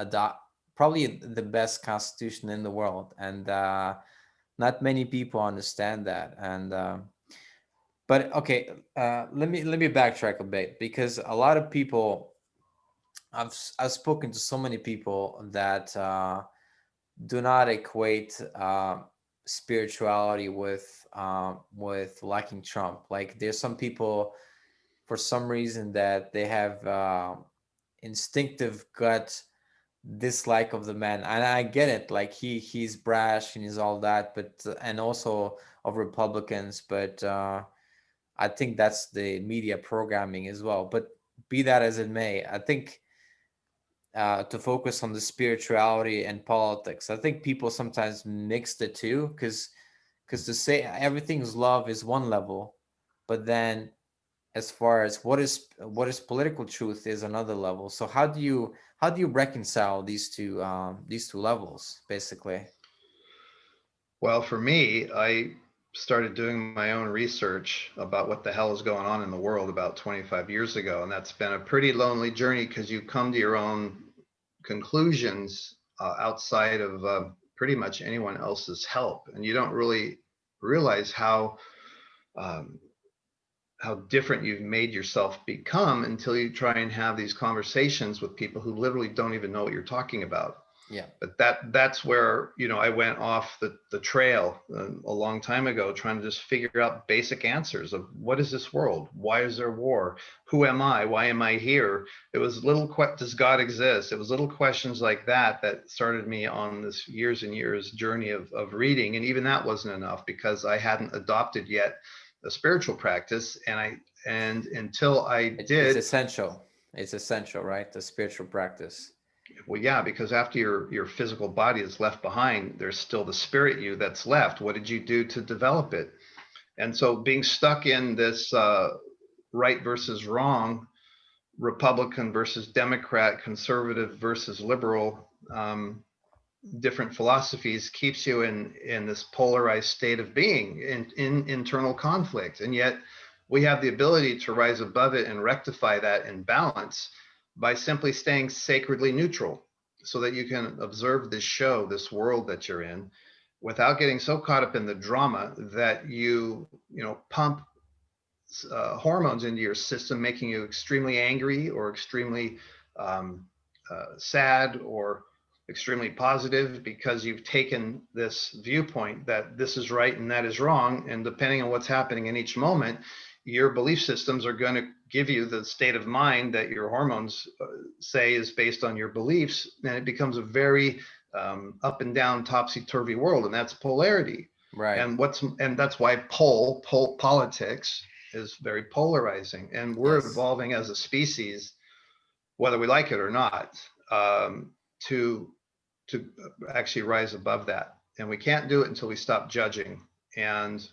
probably the best constitution in the world, and not many people understand that. And but okay, let me backtrack a bit, because a lot of people, I've spoken to so many people that do not equate spirituality with liking Trump. Like, there's some people, for some reason, that they have instinctive gut dislike of the man, and I get it. Like, he's brash and he's all that, but and also of Republicans, but I think that's the media programming as well. But be that as it may, I think to focus on the spirituality and politics. I think people sometimes mix the two, because to say everything's love is one level, but then as far as what is political truth is another level. So how do you reconcile these two levels, basically? well, for me, I started doing my own research about what the hell is going on in the world about 25 years ago. And that's been a pretty lonely journey because you come to your own conclusions outside of pretty much anyone else's help. And you don't really realize um, how different you've made yourself become until you try and have these conversations with people who literally don't even know what you're talking about. Yeah. But that's where I went off the trail a long time ago, trying to just figure out basic answers of what is this world, why is there war, who am I, why am I here. It was does God exist. It was little questions like that started me on this years and years journey of reading. And even that wasn't enough, because I hadn't adopted yet a spiritual practice, and until I It's did. essential. It's essential, right? The spiritual practice. Well, yeah, because after your physical body is left behind, there's still the spirit you that's left. What did you do to develop it? And so being stuck in this right versus wrong, Republican versus Democrat, conservative versus liberal, different philosophies, keeps you in this polarized state of being, in internal conflict. And yet we have the ability to rise above it and rectify that in balance by simply staying sacredly neutral, so that you can observe this show, this world that you're in, without getting so caught up in the drama that you pump hormones into your system, making you extremely angry or extremely sad or extremely positive, because you've taken this viewpoint that this is right and that is wrong. And depending on what's happening in each moment, your belief systems are going to give you the state of mind that your hormones say is based on your beliefs. And it becomes a very up and down, topsy-turvy world. And that's polarity. Right. And that's why politics is very polarizing, and we're Yes. evolving as a species, whether we like it or not, to actually rise above that. And we can't do it until we stop judging. And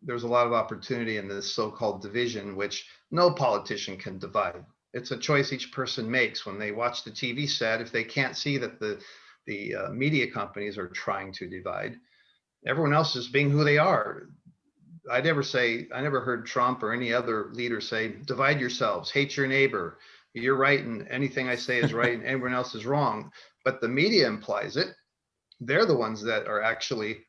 there's a lot of opportunity in this so-called division, which no politician can divide. It's a choice each person makes when they watch the TV set. If they can't see that the media companies are trying to divide, everyone else is being who they are. I never heard Trump or any other leader say, divide yourselves, hate your neighbor. You're right, and anything I say is right, and everyone else is wrong. But the media implies it. They're the ones that are actually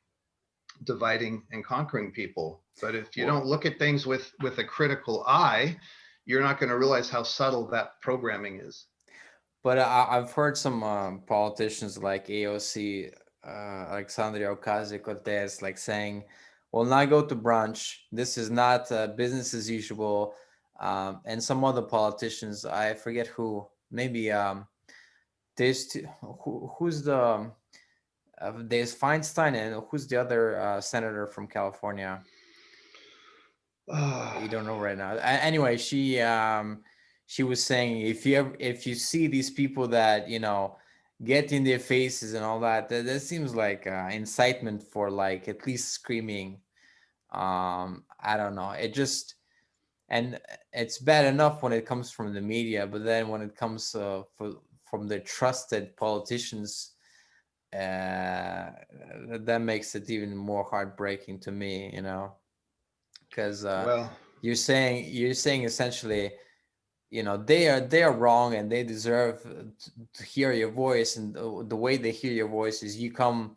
dividing and conquering people. But if you Well, don't look at things with a critical eye, you're not going to realize how subtle that programming is. but I've heard some politicians like AOC, Alexandria Ocasio-Cortez, like saying, "We'll not go to brunch. This is not business as usual." And some other politicians, I forget who, maybe there's who's the there's Feinstein, and who's the other senator from California? You don't know right now. Anyway, she was saying, if you see these people that get in their faces and all that, that seems like incitement for, like, at least screaming. I don't know. It just, and it's bad enough when it comes from the media, but then when it comes from the trusted politicians, that makes it even more heartbreaking to me. Because Well, you're saying essentially, they are wrong, and they deserve to hear your voice, and the way they hear your voice is you come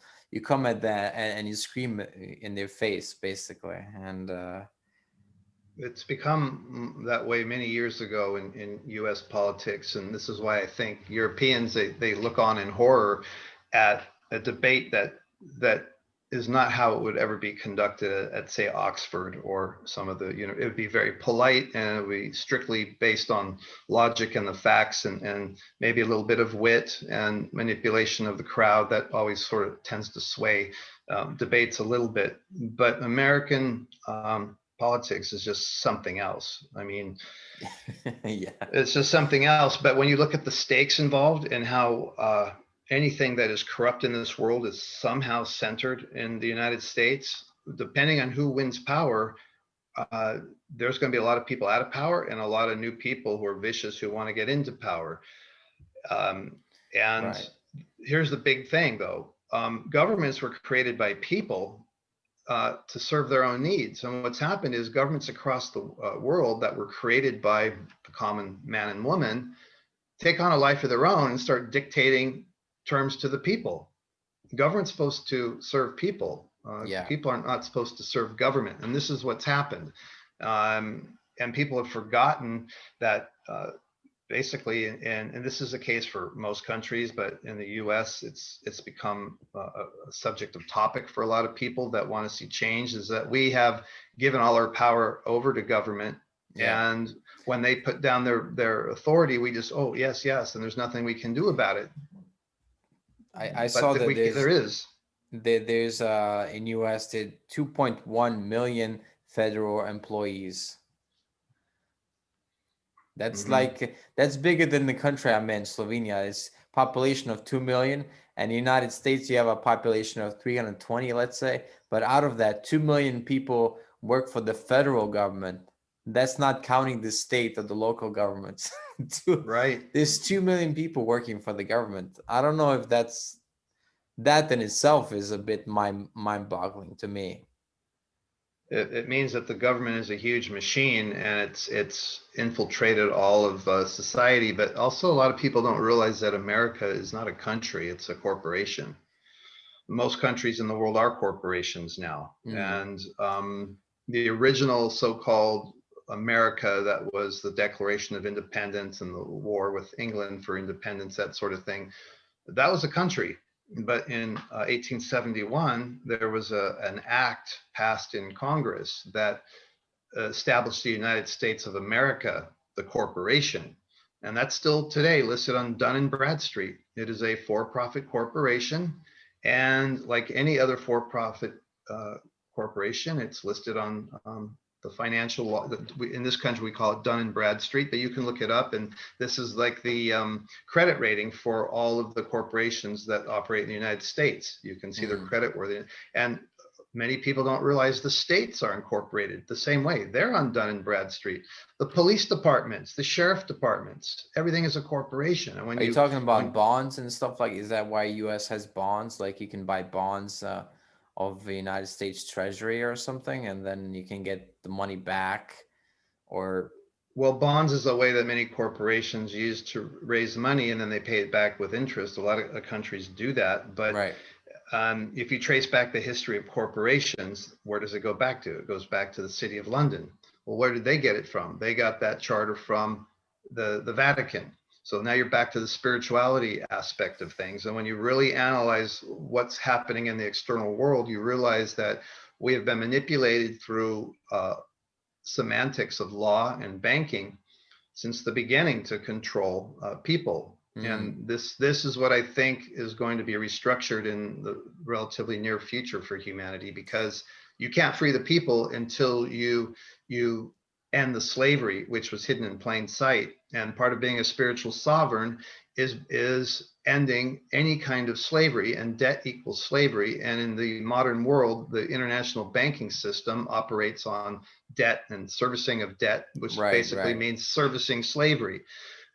at that, and you scream in their face, basically. And it's become that way many years ago in US politics. And this is why I think Europeans, they look on in horror at a debate that is not how it would ever be conducted at, say, Oxford or some of the, it would be very polite, and it would be strictly based on logic and the facts, and maybe a little bit of wit and manipulation of the crowd that always sort of tends to sway debates a little bit. But American politics is just something else. I mean, yeah. it's just something else. But when you look at the stakes involved and how anything that is corrupt in this world is somehow centered in the United States, depending on who wins power, there's going to be a lot of people out of power and a lot of new people who are vicious who want to get into power. And Right. here's the big thing, though. Governments were created by people to serve their own needs. And what's happened is governments across the world that were created by the common man and woman take on a life of their own and start dictating terms to the people. Government's supposed to serve people. Yeah. People are not supposed to serve government. And this is what's happened. And people have forgotten that basically, and this is the case for most countries, but in the US, it's become a subject of topic for a lot of people that want to see change, is that we have given all our power over to government. Yeah. And when they put down their authority, we just, oh, yes, yes, and there's nothing we can do about it. I But saw that there is. there's in US, there 2.1 million federal employees. Mhm. That's bigger than the country I'm in, Slovenia. It's population of 2 million, and the United States, you have a population of 320, let's say. But out of that, 2 million people work for the federal government. That's not counting the state or the local governments. Right. There's 2 million people working for the government. I don't know if that in itself is a bit mind-boggling to me. It means that the government is a huge machine, and it's infiltrated all of society. But also, a lot of people don't realize that America is not a country; it's a corporation. Most countries in the world are corporations now, Mm, and the original so-called America, that was the Declaration of Independence and the war with England for independence, that sort of thing, that was a country. But in 1871, there was an act passed in Congress that established the United States of America, the corporation. And that's still today listed on Dun and Bradstreet. It is a for-profit corporation. And like any other for-profit corporation, it's listed on the financial law that in this country we call it Dun and Bradstreet, but you can look it up. And this is like the credit rating for all of the corporations that operate in the United States. You can see their Mm. credit worthiness. And many people don't realize the states are incorporated the same way. They're on Dun and Bradstreet. The police departments, the sheriff departments, everything is a corporation. And Are you talking about bonds and stuff like? Is that why U.S. has bonds? Like you can buy bonds of the United States Treasury or something, and then you can get the money back, or well, bonds is a way that many corporations use to raise money and then they pay it back with interest. A lot of countries do that, but right, if you trace back the history of corporations, where does it go back to? It goes back to the City of London. Well, where did they get it from? They got that charter from the Vatican. So now you're back to the spirituality aspect of things. And when you really analyze what's happening in the external world, you realize that we have been manipulated through semantics of law and banking since the beginning to control people. mm, And this is what I think is going to be restructured in the relatively near future for humanity, because you can't free the people until you end the slavery, which was hidden in plain sight. And part of being a spiritual sovereign is ending any kind of slavery, and debt equals slavery. And in the modern world, the international banking system operates on debt and servicing of debt, which right, basically right, means servicing slavery.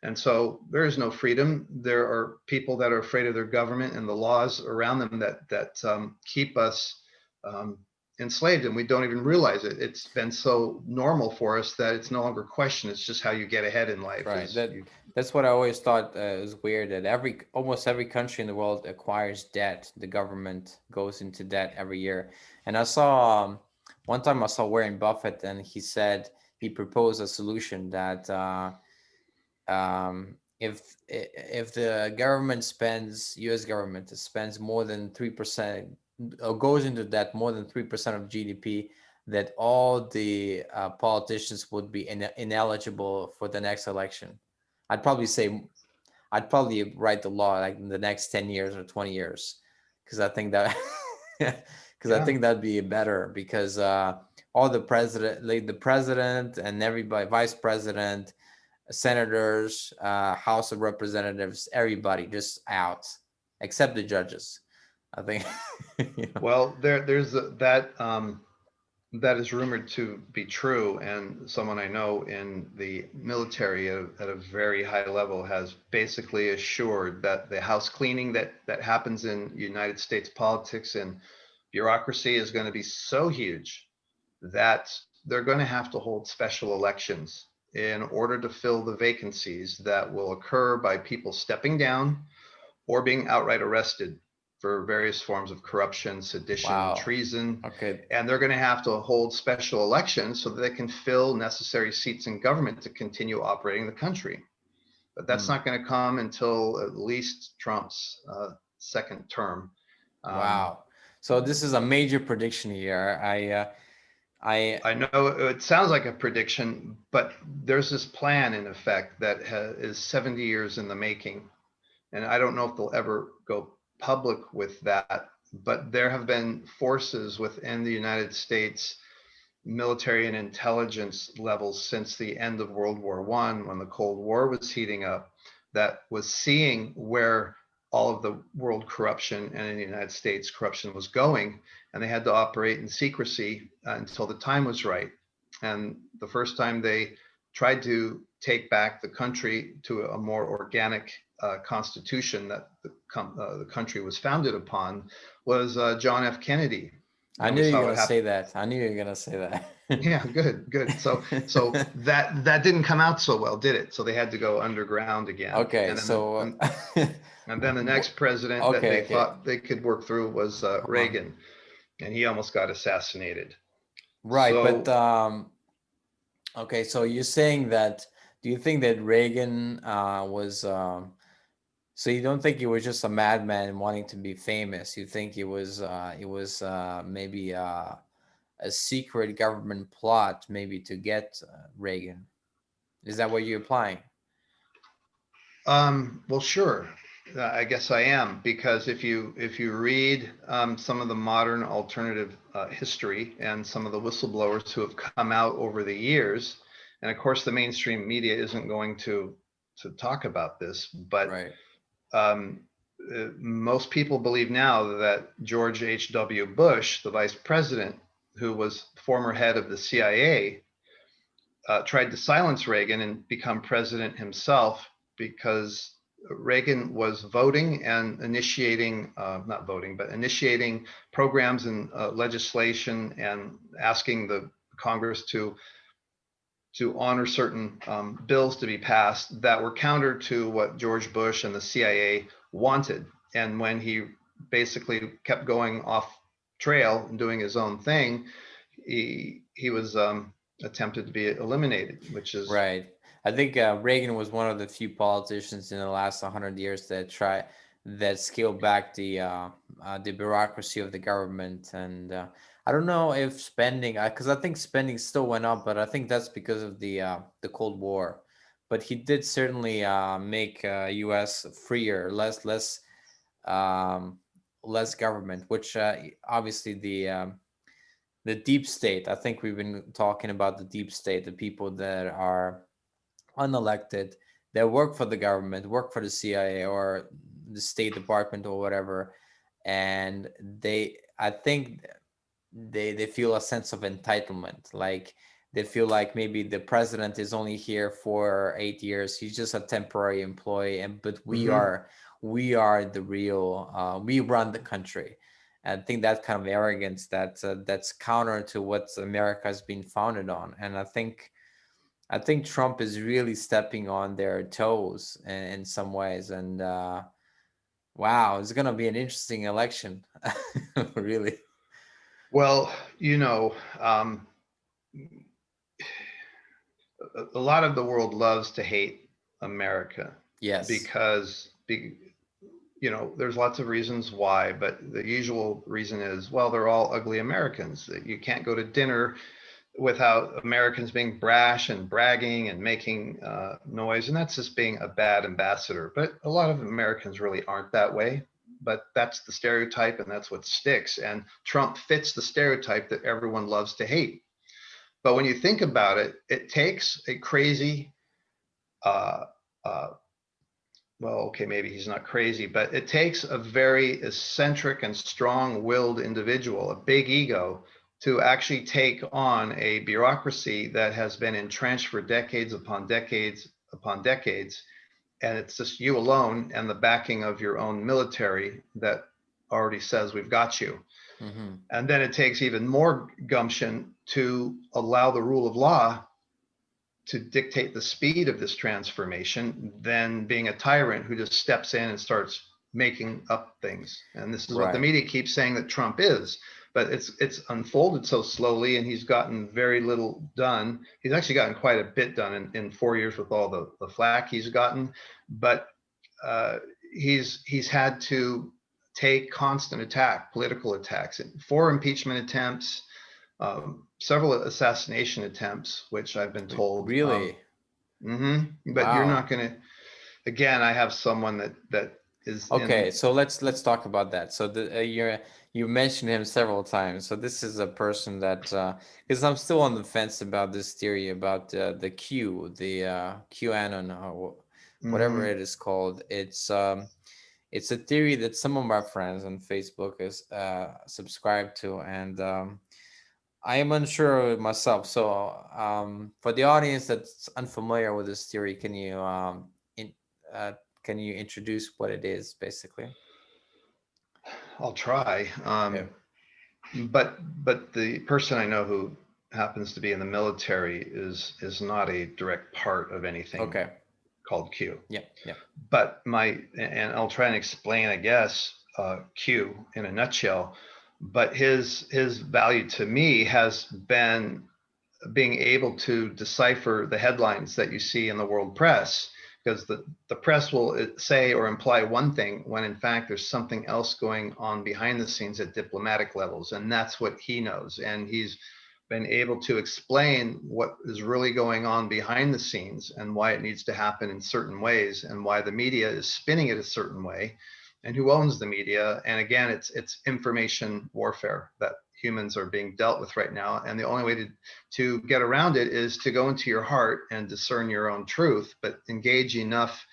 And so there is no freedom. There are people that are afraid of their government and the laws around them that keep us um, enslaved, and we don't even realize it. It's been so normal for us that it's no longer a question. It's just how you get ahead in life. right. Is you That's what I always thought was weird. That almost every country in the world acquires debt. The government goes into debt every year. And I saw one time I saw Warren Buffett, and he said he proposed a solution that if the government spends U.S. government spends more than 3% or goes into debt more than 3% of GDP, that all the politicians would be ineligible for the next election. I'd probably say I'd probably write the law like in the next 10 years or 20 years, because I think that because I yeah. think that'd be better, because all the president, like the president and everybody, vice president, senators, House of Representatives, everybody just out, except the judges. I think. you know. Well, that is rumored to be true, and someone I know in the military at a very high level has basically assured that the house cleaning that happens in United States politics and bureaucracy is going to be so huge that they're going to have to hold special elections in order to fill the vacancies that will occur by people stepping down or being outright arrested for various forms of corruption, sedition, Wow. treason. Okay. And they're going to have to hold special elections so that they can fill necessary seats in government to continue operating the country. But that's Hmm. not going to come until at least Trump's second term. Um, Wow. So this is a major prediction here. I I know it sounds like a prediction, but there's this plan in effect that is 70 years in the making. And I don't know if they'll ever go public with that, but there have been forces within the United States military and intelligence levels since the end of World War One, when the Cold War was heating up, that was seeing where all of the world corruption and in the United States corruption was going, and they had to operate in secrecy until the time was right. And the first time they tried to take back the country to a more organic constitution that the country was founded upon was John F. Kennedy. I And knew we you were saw what gonna say happened. that. I knew you were gonna say that. Yeah, good, good. So that didn't come out so well, did it? So they had to go underground again. Okay, And then the so and then the next president that okay, they okay, thought they could work through was uh-huh. Reagan, and he almost got assassinated. Right, but So okay, so you're saying that, do you think that Reagan was so you don't think he was just a madman wanting to be famous? You think it was maybe a secret government plot maybe to get Reagan? Is that what you're implying? well, sure. I guess I am, because if you read some of the modern alternative history and some of the whistleblowers who have come out over the years, and of course the mainstream media isn't going to talk about this, but Right. um, most people believe now that George H.W. Bush, the vice president, who was former head of the CIA, tried to silence Reagan and become president himself because Reagan was voting and initiating, not voting, but initiating programs and legislation and asking the Congress to honor certain bills to be passed that were counter to what George Bush and the CIA wanted. And when he basically kept going off trail and doing his own thing, he was attempted to be eliminated, which is Right. I think Reagan was one of the few politicians in the last 100 years that scaled back the bureaucracy of the government, and I don't know if spending, because I think spending still went up, but I think that's because of the Cold War. But he did certainly make U.S. freer, um, less government, which obviously the deep state. I think we've been talking about the deep state, the people that are unelected, that work for the government, work for the CIA or the State Department or whatever, and I think they feel a sense of entitlement, like they feel like maybe the president is only here for 8 years, he's just a temporary employee, and but mhm. we are the real, we run the country. And I think that kind of arrogance that's counter to what America has been founded on. And I think Trump is really stepping on their toes in some ways. And wow, it's gonna be an interesting election, really. Well, you know, a lot of the world loves to hate America Yes. because there's lots of reasons why, but the usual reason is, well, they're all ugly Americans. You can't go to dinner without Americans being brash and bragging and making noise, and that's just being a bad ambassador. But a lot of Americans really aren't that way. But that's the stereotype, and that's what sticks. And Trump fits the stereotype that everyone loves to hate. But when you think about it, it takes a crazy, uh, uh, well, okay, maybe he's not crazy, but it takes a very eccentric and strong willed individual, a big ego, to actually take on a bureaucracy that has been entrenched for decades upon decades upon decades. And it's just you alone and the backing of your own military that already says, we've got you. Hmm. And then it takes even more gumption to allow the rule of law to dictate the speed of this transformation than being a tyrant who just steps in and starts making up things. And this is what the Right. media keeps saying that Trump is. But it's unfolded so slowly, and he's gotten very little done. He's actually gotten quite a bit done in 4 years with all the flack he's gotten. But uh, he's had to take constant attack, political attacks, 4 impeachment attempts, several assassination attempts, which I've been told. Really? But you're Wow. not going to. Again, I have someone that is Okay, in. so let's talk about that. So you mentioned him several times. So this is a person that, because I'm still on the fence about this theory about the QAnon, or whatever Mhm. it is called. It's a theory that some of my friends on Facebook is subscribed to, and I am unsure myself. So for the audience that's unfamiliar with this theory, uh, can you introduce what it is basically? I'll try. Okay. But the person I know who happens to be in the military is not a direct part of anything Okay. called Q. Yeah. Yeah. But and I'll try and explain, I guess, Q in a nutshell. But his value to me has been being able to decipher the headlines that you see in the world press, because the press will say or imply one thing when in fact there's something else going on behind the scenes at diplomatic levels, and that's what he knows. And he's been able to explain what is really going on behind the scenes and why it needs to happen in certain ways and why the media is spinning it a certain way and who owns the media. And again, it's information warfare that humans are being dealt with right now. And the only way to get around it is to go into your heart and discern your own truth, but engage enough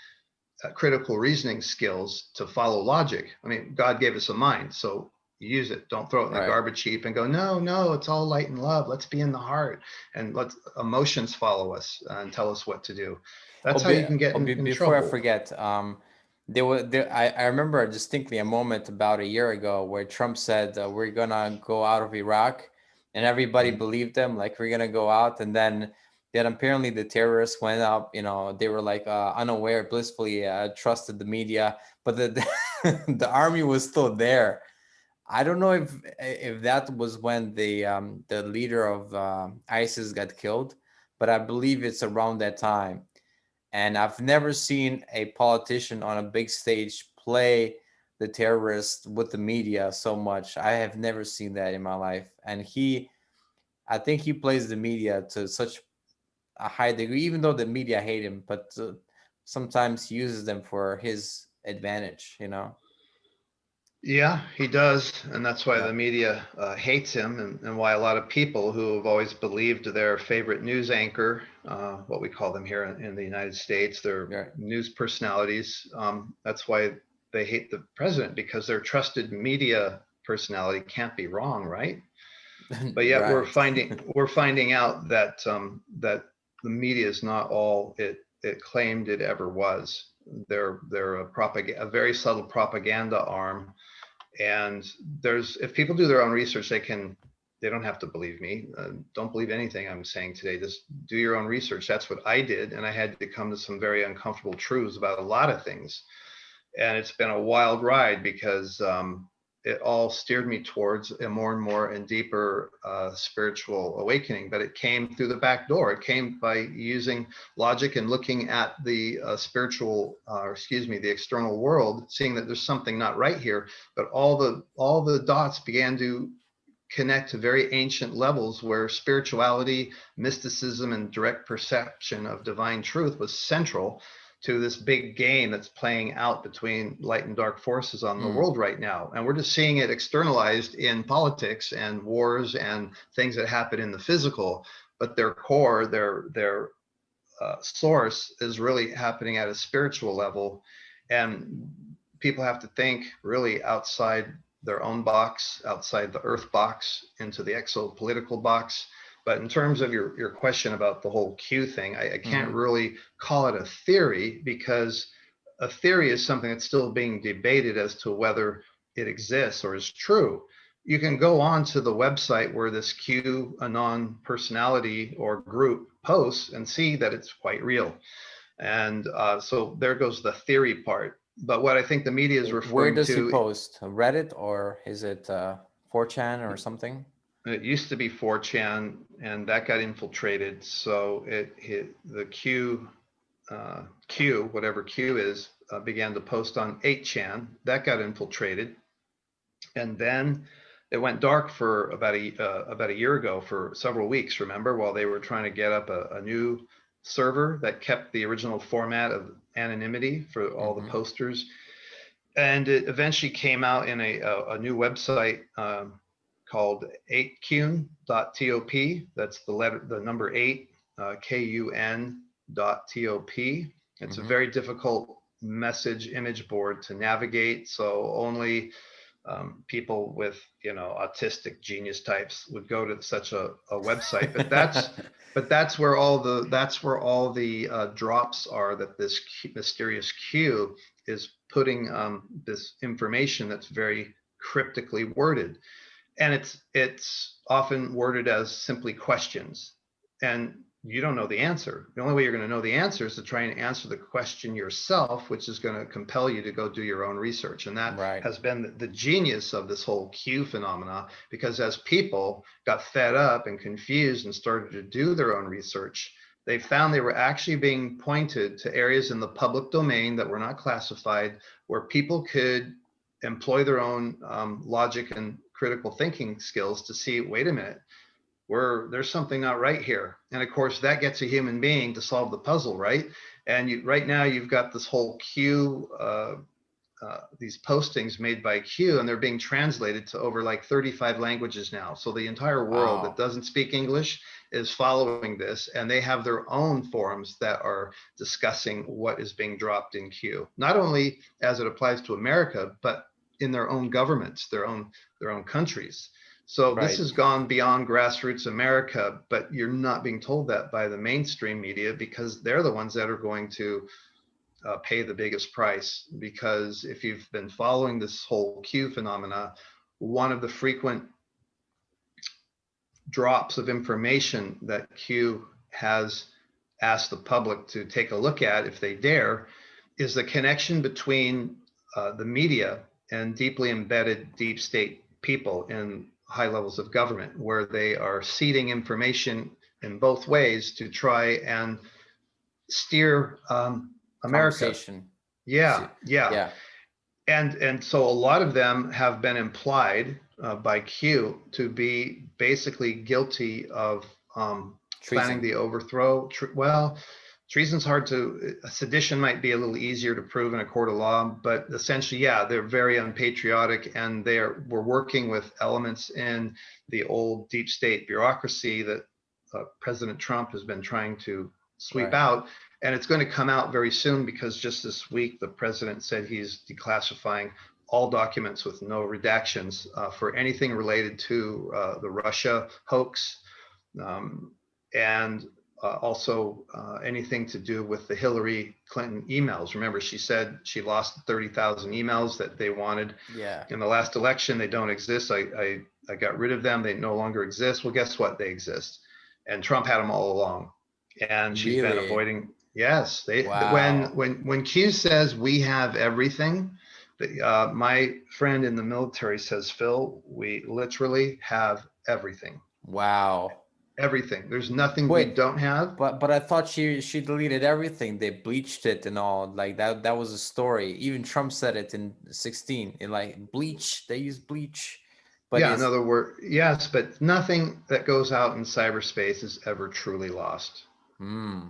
critical reasoning skills to follow logic. I mean, God gave us a mind, so use it. Don't throw it in the Right. garbage heap and go, no, no, it's all light and love. Let's be in the heart and let emotions follow us and tell us what to do. That's how you can get in Before I trouble. forget, I remember distinctly a moment about a year ago where Trump said we're gonna go out of Iraq, and everybody Mhm. believed him, like we're gonna go out, and then apparently the terrorists went up. They were like unaware, blissfully trusted the media, but the army was still there. I don't know if that was when the leader of ISIS got killed, but I believe it's around that time. And I've never seen a politician on a big stage play the terrorist with the media so much. I have never seen that in my life. And I think he plays the media to such a high degree, even though the media hate him, but sometimes he uses them for his advantage. Yeah, he does. And that's why Yeah, the media hates him, and why a lot of people who have always believed their favorite news anchor, what we call them here in the United States, their right. news personalities, that's why they hate the president, because their trusted media personality can't be wrong, right? But yet Right. we're finding out that that the media is not all it claimed it ever was. They're a very subtle propaganda arm. And there's, if people do their own research, they don't have to believe me. Don't believe anything I'm saying today. Just do your own research. That's what I did, and I had to come to some very uncomfortable truths about a lot of things. And it's been a wild ride, because it all steered me towards a more and more and deeper spiritual awakening. But it came through the back door. It came by using logic and looking at the the external world, seeing that there's something not right here. But all the dots began to connect to very ancient levels where spirituality, mysticism, and direct perception of divine truth was central to this big game that's playing out between light and dark forces on the Mm, world right now. And we're just seeing it externalized in politics and wars and things that happen in the physical, but their core, their source is really happening at a spiritual level. And people have to think really outside their own box, outside the earth box, into the exopolitical box. But in terms of your question about the whole Q thing, I can't mm-hmm. really call it a theory, because a theory is something that's still being debated as to whether it exists or is true. You can go on to the website where this QAnon personality or group posts and see that it's quite real. And so there goes the theory part. But what I think the media is Where referring does he to, post? Reddit, or is it 4chan or something? it used to be 4chan, and that got infiltrated. So it hit the Q, whatever Q is, began to post on 8chan. That got infiltrated. And then it went dark for about a year ago, for several weeks. Remember, while they were trying to get up a new server that kept the original format of anonymity for all the Mm-hmm. posters. And it eventually came out in a new website called 8kun.top. That's the number 8, kun.top. It's a Mm-hmm. very difficult message image board to navigate, so only people with autistic genius types would go to such a website. But that's where all the drops are, that this mysterious Q is putting this information that's very cryptically worded, and it's often worded as simply questions, and you don't know the answer. The only way you're going to know the answer is to try and answer the question yourself, which is going to compel you to go do your own research. And that Right. has been the genius of this whole Q phenomena, because as people got fed up and confused and started to do their own research, they found they were actually being pointed to areas in the public domain that were not classified, where people could employ their own logic and critical thinking skills to see, wait a minute, there's something not right here. And of course, that gets a human being to solve the puzzle, right? And right now, you've got this whole Q, these postings made by Q, and they're being translated to over like 35 languages now. So the entire world that Wow. doesn't speak English is following this, and they have their own forums that are discussing what is being dropped in Q, not only as it applies to America, but in their own governments, their own countries. So this Right. has gone beyond grassroots America, but you're not being told that by the mainstream media, because they're the ones that are going to pay the biggest price. Because if you've been following this whole Q phenomena, one of the frequent drops of information that Q has asked the public to take a look at, if they dare, is the connection between the media and deeply embedded deep state people in high levels of government, where they are seeding information in both ways to try and steer America. Conversation. Yeah, See- yeah. Yeah. And so a lot of them have been implied by Q to be basically guilty of planning Treason. the overthrow. Well, treason's hard to. Sedition might be a little easier to prove in a court of law, but essentially, yeah, they're very unpatriotic, and we're working with elements in the old deep state bureaucracy that President Trump has been trying to sweep Right. out. And it's going to come out very soon, because just this week, the president said he's declassifying all documents with no redactions for anything related to the Russia hoax, um, and also anything to do with the Hillary Clinton emails. Remember, she said she lost 30,000 emails that they wanted Yeah. in the last election. They don't exist. I got rid of them. They no longer exist. Well, guess what? They exist. And Trump had them all along. And she's been Really? avoiding. Yes, Wow. when Q says we have everything, my friend in the military says, Phil, we literally have everything. Wow. Everything. There's nothing we Wait, don't have. but I thought she deleted everything. They bleached it and all. Like that was a story. Even Trump said it in 16. In like bleach, they use bleach. But Yeah, in it's other words, yes, but nothing that goes out in cyberspace is ever truly lost. hmm.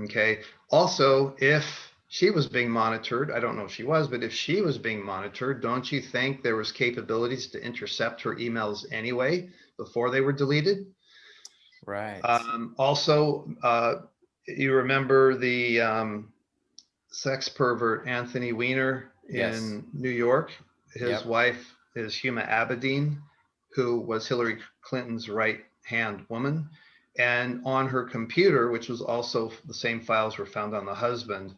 Okay. Also, if she was being monitored, I don't know if she was, but if she was being monitored, don't you think there was capabilities to intercept her emails anyway before they were deleted? Right. Also, you remember the sex pervert Anthony Weiner Yes. in New York? His Yep. wife is Huma Abedin, who was Hillary Clinton's right hand woman. And on her computer, which was also the same files were found on the husband,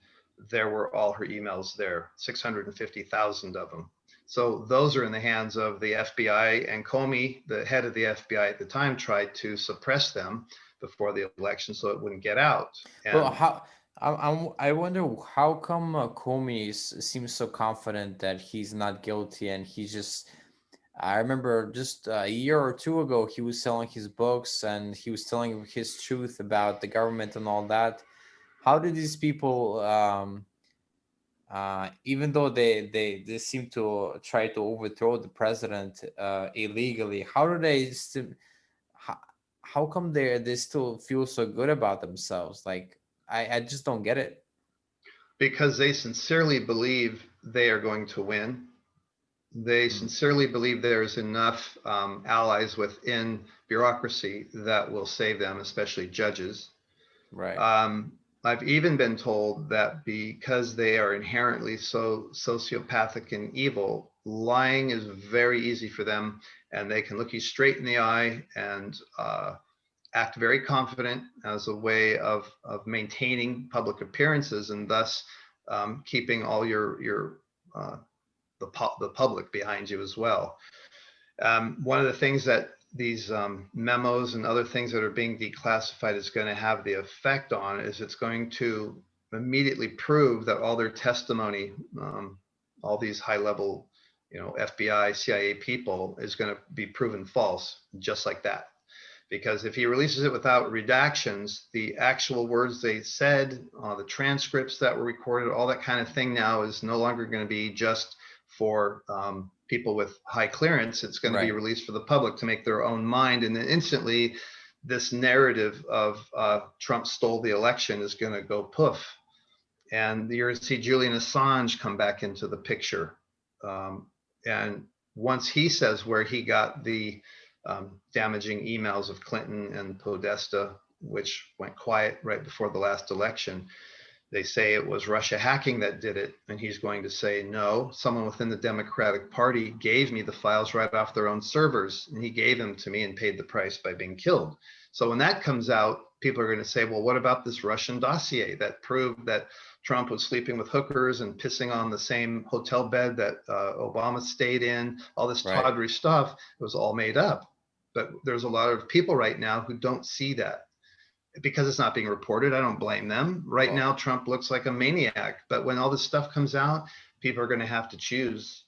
there were all her emails there, 650,000 of them. So those are in the hands of the FBI, and Comey, the head of the FBI at the time, tried to suppress them before the election so it wouldn't get out. But And how I wonder how come Comey seems so confident that he's not guilty and he just I remember just a year or two ago he was selling his books and he was telling his truth about the government and all that. How did these people even though they seem to try to overthrow the president illegally, how do they still how, how come they still feel so good about themselves? Like I just don't get it. because they sincerely believe they are going to win. They Mm, sincerely believe there's enough allies within bureaucracy that will save them, especially judges. right. Um, I've even been told that because they are inherently so sociopathic and evil, lying is very easy for them, and they can look you straight in the eye and act very confident as a way of maintaining public appearances, and thus keeping all your the public behind you as well. One of the things that these memos and other things that are being declassified is going to have the effect on is it's going to immediately prove that all their testimony, all these high level, FBI, CIA people, is going to be proven false just like that. Because if he releases it without redactions, the actual words they said, the transcripts that were recorded, all that kind of thing now is no longer going to be just for people with high clearance. It's going to be Right. released for the public to make their own mind. And then instantly, this narrative of Trump stole the election is going to go poof. And you're going to see Julian Assange come back into the picture. And once he says where he got the damaging emails of Clinton and Podesta, which went quiet right before the last election, they say it was Russia hacking that did it. And he's going to say, no, someone within the Democratic Party gave me the files right off their own servers. And he gave them to me and paid the price by being killed. So when that comes out, people are going to say, well, what about this Russian dossier that proved that Trump was sleeping with hookers and pissing on the same hotel bed that Obama stayed in? All this Right. tawdry stuff, it was all made up. But there's a lot of people right now who don't see that because it's not being reported. I don't blame them. Right Well, now, Trump looks like a maniac. But when all this stuff comes out, people are going to have to choose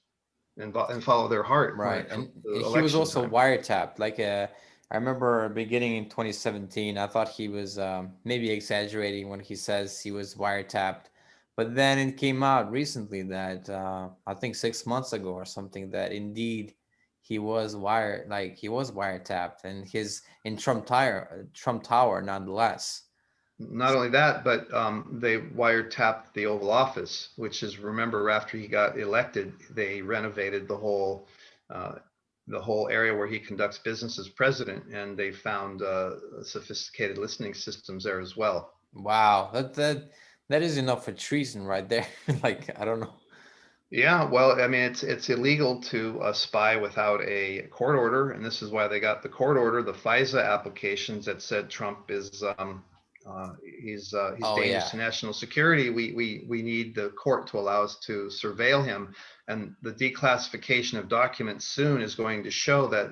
and follow their heart when right. it comes And to he was election also time. wiretapped. Like, I remember beginning in 2017, I thought he was maybe exaggerating when he says he was wiretapped. But then it came out recently that I think 6 months ago or something that indeed he was wiretapped, and his in Trump Tower nonetheless. Not only that, but they wiretapped the Oval Office, which is, remember, after he got elected, they renovated uh, the whole area where he conducts business as president, and they found sophisticated listening systems there as well. Wow, that is enough for treason right there. Like, I don't know. Yeah, well, I mean, it's illegal to spy without a court order, and this is why they got the court order, the FISA applications that said Trump is he's Oh dangerous yeah. to national security. We need the court to allow us to surveil him, and the declassification of documents soon is going to show that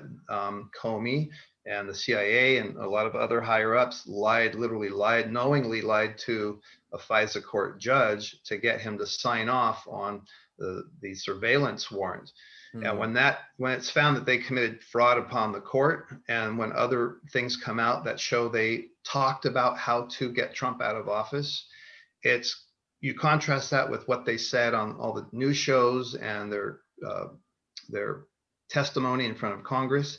Comey and the CIA and a lot of other higher ups literally lied, knowingly lied to a FISA court judge to get him to sign off on the surveillance warrant. And Hmm. when it's found that they committed fraud upon the court, and when other things come out that show they talked about how to get Trump out of office, it's you contrast that with what they said on all the news shows and their testimony in front of Congress.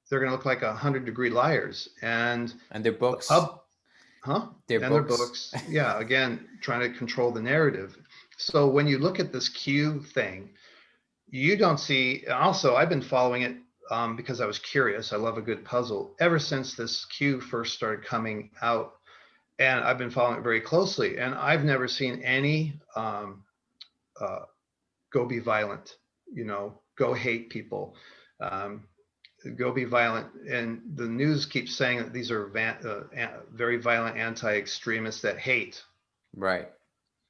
They're going to look like 100-degree liars. And And their the books, pub, huh? their And their books. books, yeah. Again, trying to control the narrative. So when you look at this Q thing, you don't see. Also, I've been following it because I was curious. I love a good puzzle ever since this Q first started coming out, and I've been following it very closely. And I've never seen any uh, go be violent, go hate people, um, go be violent. And the news keeps saying that these are very violent anti-extremists that hate. Right.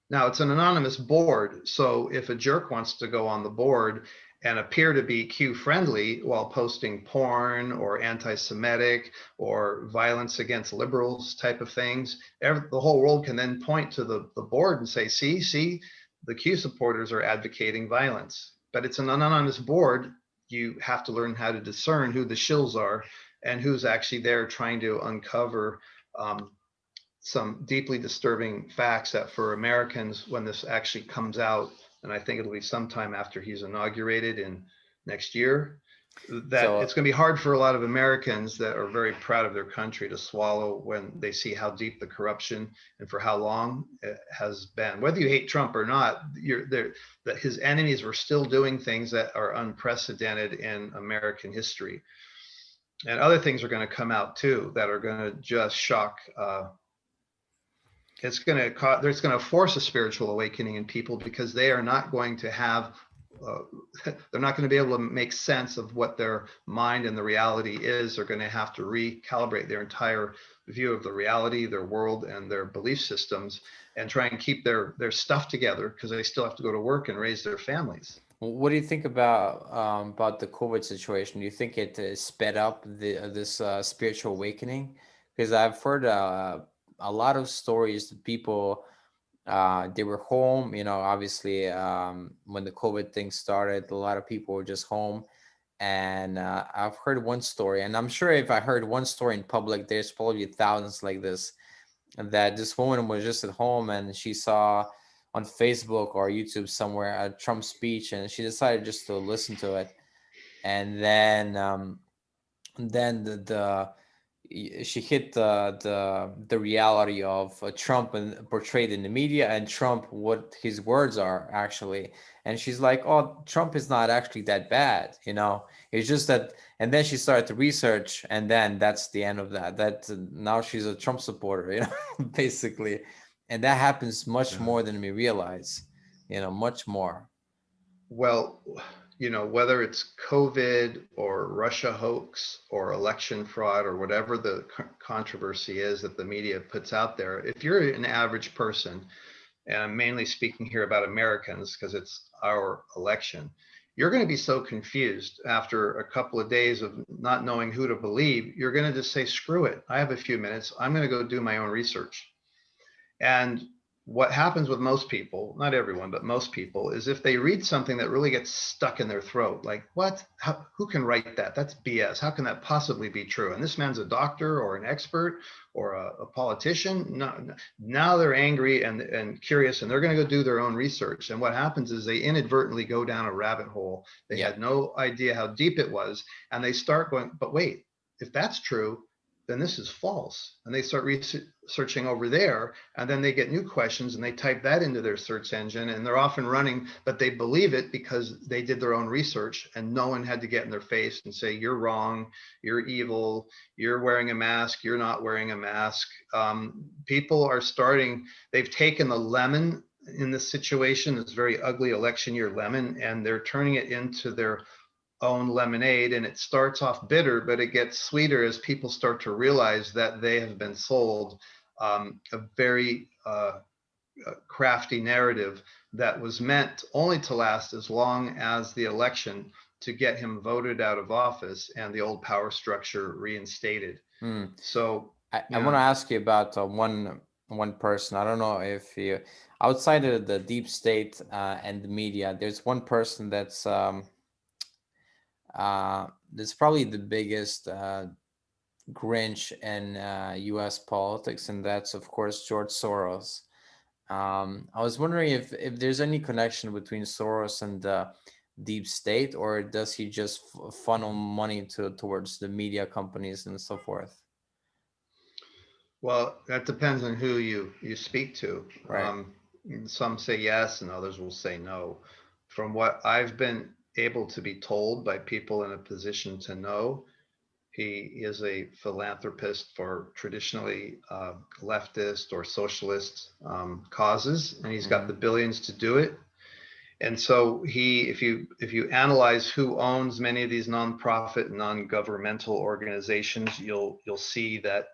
Now, it's an anonymous board, so if a jerk wants to go on the board and appear to be Q friendly while posting porn or anti-Semitic or violence against liberals type of things, the whole world can then point to the board and say, see, the Q supporters are advocating violence. But it's an anonymous board. You have to learn how to discern who the shills are and who's actually there trying to uncover um, some deeply disturbing facts that for Americans, when this actually comes out, and I think it'll be sometime after he's inaugurated in next year, that So it's going to be hard for a lot of Americans that are very proud of their country to swallow when they see how deep the corruption and for how long it has been. Whether you hate Trump or not, you're there, that his enemies were still doing things that are unprecedented in American history. And other things are going to come out too that are going to just shock there's going to force a spiritual awakening in people because they are not going to have they're not going to be able to make sense of what their mind and the reality is. They're going to have to recalibrate their entire view of the reality, their world, and their belief systems, and try and keep their stuff together because they still have to go to work and raise their families. what do you think about the COVID situation? Do you think it sped up this spiritual awakening? Because I've heard a lot of stories that people they were home. Obviously, when the COVID thing started, a lot of people were just home. And I've heard one story, and I'm sure if I heard one story in public, there's probably thousands like this. That this woman was just at home and she saw on Facebook or YouTube somewhere a Trump speech, and she decided just to listen to it. And then she hit the reality of Trump and portrayed in the media, and Trump, what his words are actually. And she's like, "Oh, Trump is not actually that bad, you know. It's just that." And then she started to research, and then that's the end of that. That now she's a Trump supporter, you know, basically. And that happens much Uh, more than we realize, you know, much more. well, whether it's COVID or Russia hoax or election fraud or whatever the controversy is that the media puts out there, if you're an average person, and I'm mainly speaking here about Americans because it's our election, you're going to be so confused after a couple of days of not knowing who to believe. You're going to just say, screw it. I have a few minutes. I'm going to go do my own research. And what happens with most people, not everyone, but most people, is if they read something that really gets stuck in their throat, like, what? Who can write that? That's BS. How can that possibly be true? And this man's a doctor or an expert or a politician. No, now they're angry and curious, and they're going to go do their own research. And what happens is they inadvertently go down a rabbit hole. They Yeah. had no idea how deep it was. And they start going, but wait, if that's true, then this is false. And they start researching over there, and then they get new questions and they type that into their search engine, and they're often running, but they believe it because they did their own research and no one had to get in their face and say, you're wrong, you're evil, you're wearing a mask, you're not wearing a mask. People are starting, they've taken the lemon in this situation, this very ugly election year lemon, and they're turning it into their own lemonade, and it starts off bitter, but it gets sweeter as people start to realize that they have been sold a very crafty narrative that was meant only to last as long as the election, to get him voted out of office and the old power structure reinstated. Hmm. So, I want to yeah. ask you about one person. I don't know if you, outside of the deep state and the media, there's one person that's probably the biggest Grinch in U.S. politics, and that's of course George Soros. I was wondering if there's any connection between Soros and the deep state, or does he just funnel money towards the media companies and so forth? Well, that depends on who you speak to. Right. Some say yes, and others will say no. From what I've been able to be told by people in a position to know, he is a philanthropist for traditionally leftist or socialist causes, and he's got Mm-hmm. the billions to do it. And so if you analyze who owns many of these nonprofit, non-governmental organizations, you'll see that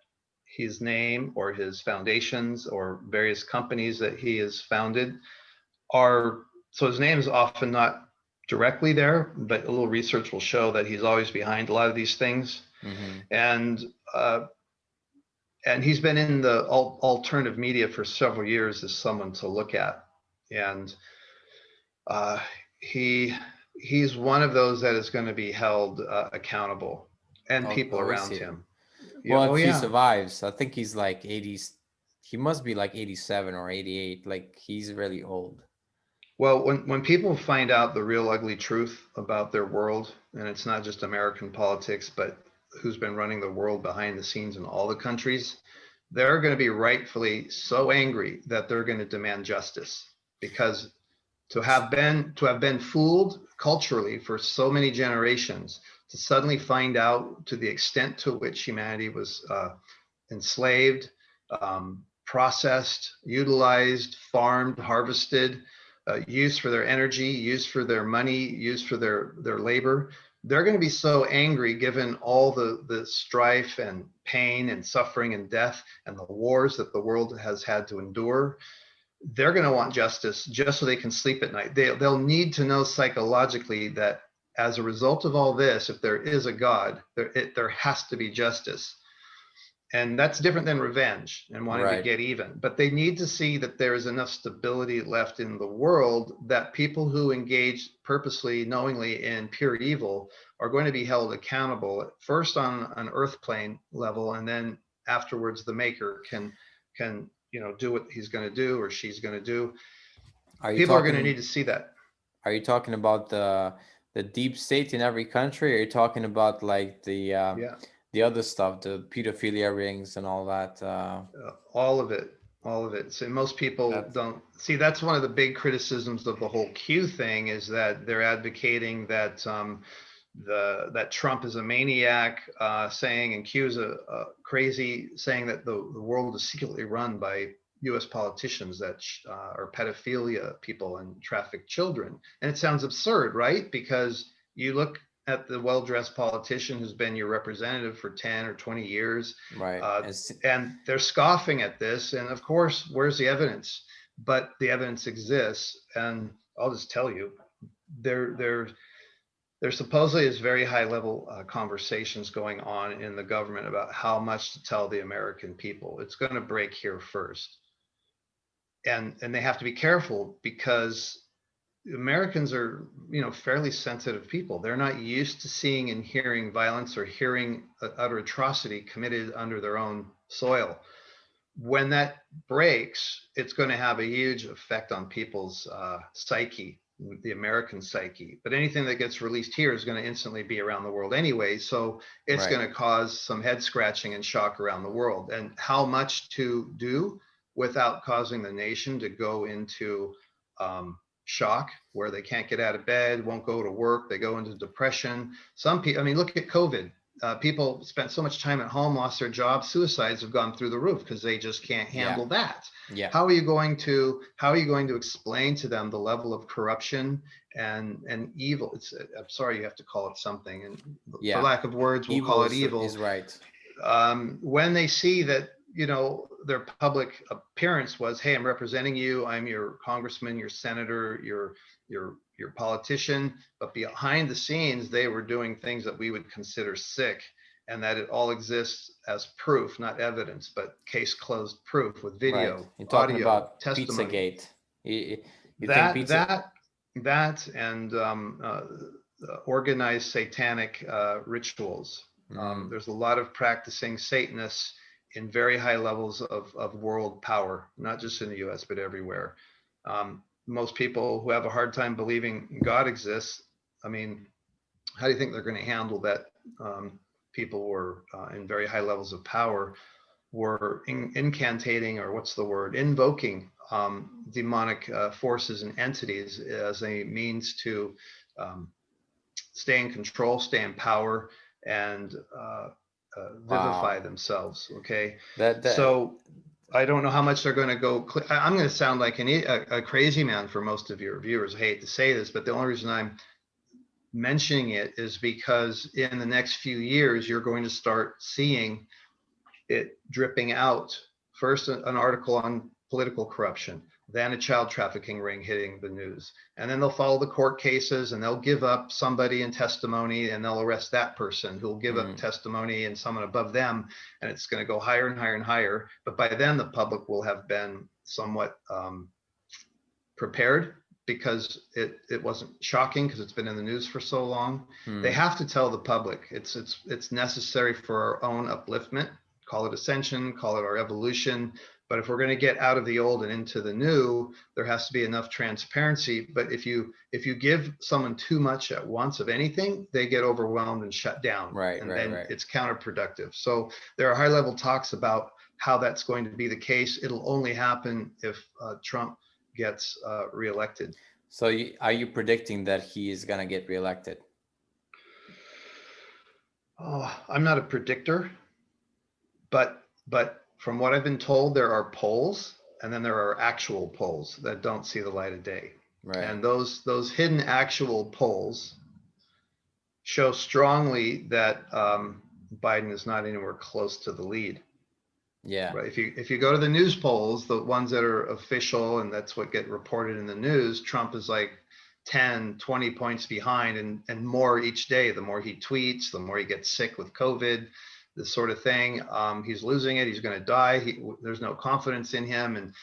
his name or his foundations or various companies that he has founded are, so his name is often not directly there, but a little research will show that he's always behind a lot of these things. Mm-hmm. And uh, and he's been in the alternative media for several years as someone to look at. And uh, he he's one of those that is going to be held accountable, and Oh, people oh, is around he? him. Yeah. Well, Oh if he yeah. survives, I think he's like 80. He must be like 87 or 88. Like he's really old. Well, when people find out the real ugly truth about their world, and it's not just American politics, but who's been running the world behind the scenes in all the countries, they're going to be rightfully so angry that they're going to demand justice, because to have been fooled culturally for so many generations, to suddenly find out to the extent to which humanity was enslaved, processed, utilized, farmed, harvested, used for their energy, used for their money, used for their labor. They're going to be so angry, given all the strife and pain and suffering and death and the wars that the world has had to endure. They're going to want justice just so they can sleep at night. They'll need to know psychologically that as a result of all this, if there is a God, there has to be justice. And that's different than revenge and wanting to Right. get even. But they need to see that there is enough stability left in the world that people who engage purposely, knowingly in pure evil are going to be held accountable, first on an earth plane level, and then afterwards the maker can do what he's going to do or she's going to do. Are you People are going to talking need to see that. are you talking about the deep state in every country? Or are you talking about like Yeah. the other stuff, the pedophilia rings and all that? All of it, all of it. So most people That don't see. That's one of the big criticisms of the whole Q thing, is that they're advocating that that Trump is a maniac, saying, and Q is a crazy, saying that the world is secretly run by U.S. politicians that are pedophilia people and traffic children. And it sounds absurd, right? Because you look at the well-dressed politician who's been your representative for 10 or 20 years, right. uh, and they're scoffing at this. And of course, where's the evidence? But the evidence exists, and I'll just tell you, there there supposedly is very high level conversations going on in the government about how much to tell the American people. It's going to break here first, and they have to be careful because Americans are, fairly sensitive people. They're not used to seeing and hearing violence or hearing utter atrocity committed under their own soil. When that breaks, it's going to have a huge effect on people's psyche, the American psyche. But anything that gets released here is going to instantly be around the world anyway. So it's Right. going to cause some head scratching and shock around the world. And how much to do without causing the nation to go into shock, where they can't get out of bed, won't go to work, they go into depression. Some people, I mean, look at COVID. People spent so much time at home, lost their jobs. Suicides have gone through the roof because they just can't Yeah. handle that. Yeah. How are you going to explain to them the level of corruption and evil? I'm sorry, you have to call it something, and for Yeah. lack of words, we'll Evil call it is evil. right. When they see that, their public appearance was, hey, I'm representing you, I'm your congressman, your senator, your politician, but behind the scenes they were doing things that we would consider sick, and that it all exists as proof, not evidence, but case closed proof with Right. video, You're talking audio, about testimony. Pizzagate. You think that pizza? that that and organized satanic rituals. Mm, There's a lot of practicing Satanists in very high levels of world power, not just in the US, but everywhere. Most people who have a hard time believing God exists, I mean, how do you think they're going to handle that? People were in very high levels of power, were incantating, or what's the word, invoking demonic forces and entities as a means to um, stay in control, stay in power, and vivify wow. themselves. Okay, That so I don't know how much they're going to go. I'm going to sound like a crazy man for most of your viewers. I hate to say this, but the only reason I'm mentioning it is because in the next few years, you're going to start seeing it dripping out. First, an article on political corruption, then a child trafficking ring hitting the news. And then they'll follow the court cases, and they'll give up somebody in testimony, and they'll arrest that person who'll give up mm, testimony and someone above them. And it's going to go higher and higher and higher. But by then, the public will have been somewhat prepared, because it wasn't shocking because it's been in the news for so long. They mm, have to tell the public. It's necessary for our own upliftment. Call it ascension, call it our evolution. But if we're going to get out of the old and into the new, there has to be enough transparency. But if you give someone too much at once of anything, they get overwhelmed and shut down, right, and right, then right. it's counterproductive. So there are high level talks about how that's going to be the case. It'll only happen if Trump gets reelected. So are you predicting that he is gonna get reelected? Oh, I'm not a predictor, but from what I've been told, there are polls, and then there are actual polls that don't see the light of day. Right. And those hidden actual polls show strongly that Biden is not anywhere close to the lead. Yeah. Right. If you go to the news polls, the ones that are official and that's what get reported in the news, Trump is like 10, 20 points behind, and more each day. The more he tweets, the more he gets sick with COVID, this sort of thing. He's losing it. He's going to die. There's no confidence in him.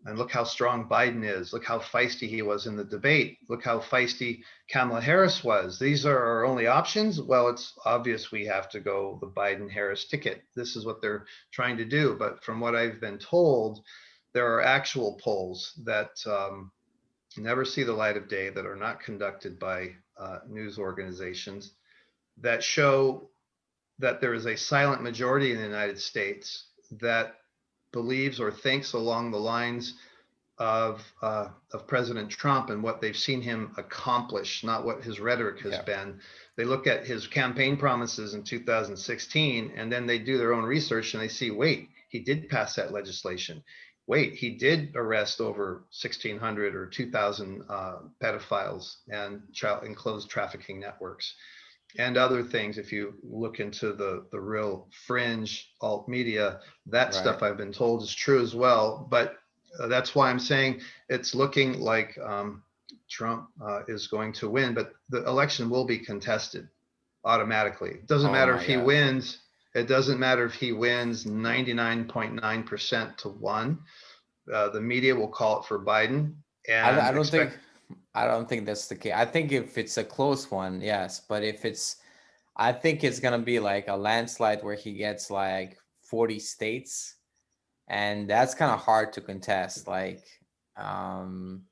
And look how strong Biden is. Look how feisty he was in the debate. Look how feisty Kamala Harris was. These are our only options. Well, it's obvious we have to go the Biden Harris ticket. This is what they're trying to do. But from what I've been told, there are actual polls that never see the light of day, that are not conducted by news organizations, that show that there is a silent majority in the United States that believes or thinks along the lines of President Trump and what they've seen him accomplish, not what his rhetoric has Yeah. been. They look at his campaign promises in 2016, and then they do their own research and they see, wait, he did pass that legislation. Wait, he did arrest over 1,600 or 2,000 pedophiles and child enclosed trafficking networks and other things. If you look into the real fringe alt media, that Right. stuff I've been told is true as well. But that's why I'm saying it's looking like Trump is going to win, but the election will be contested automatically. It doesn't Oh matter my if he God. wins. It doesn't matter if he wins 99.9% to one. The media will call it for Biden I and don't expect. think I don't think that's the case. I think if it's a close one, yes, but if it's I think it's gonna be like a landslide where he gets like 40 states, and that's kind of hard to contest. Like, um,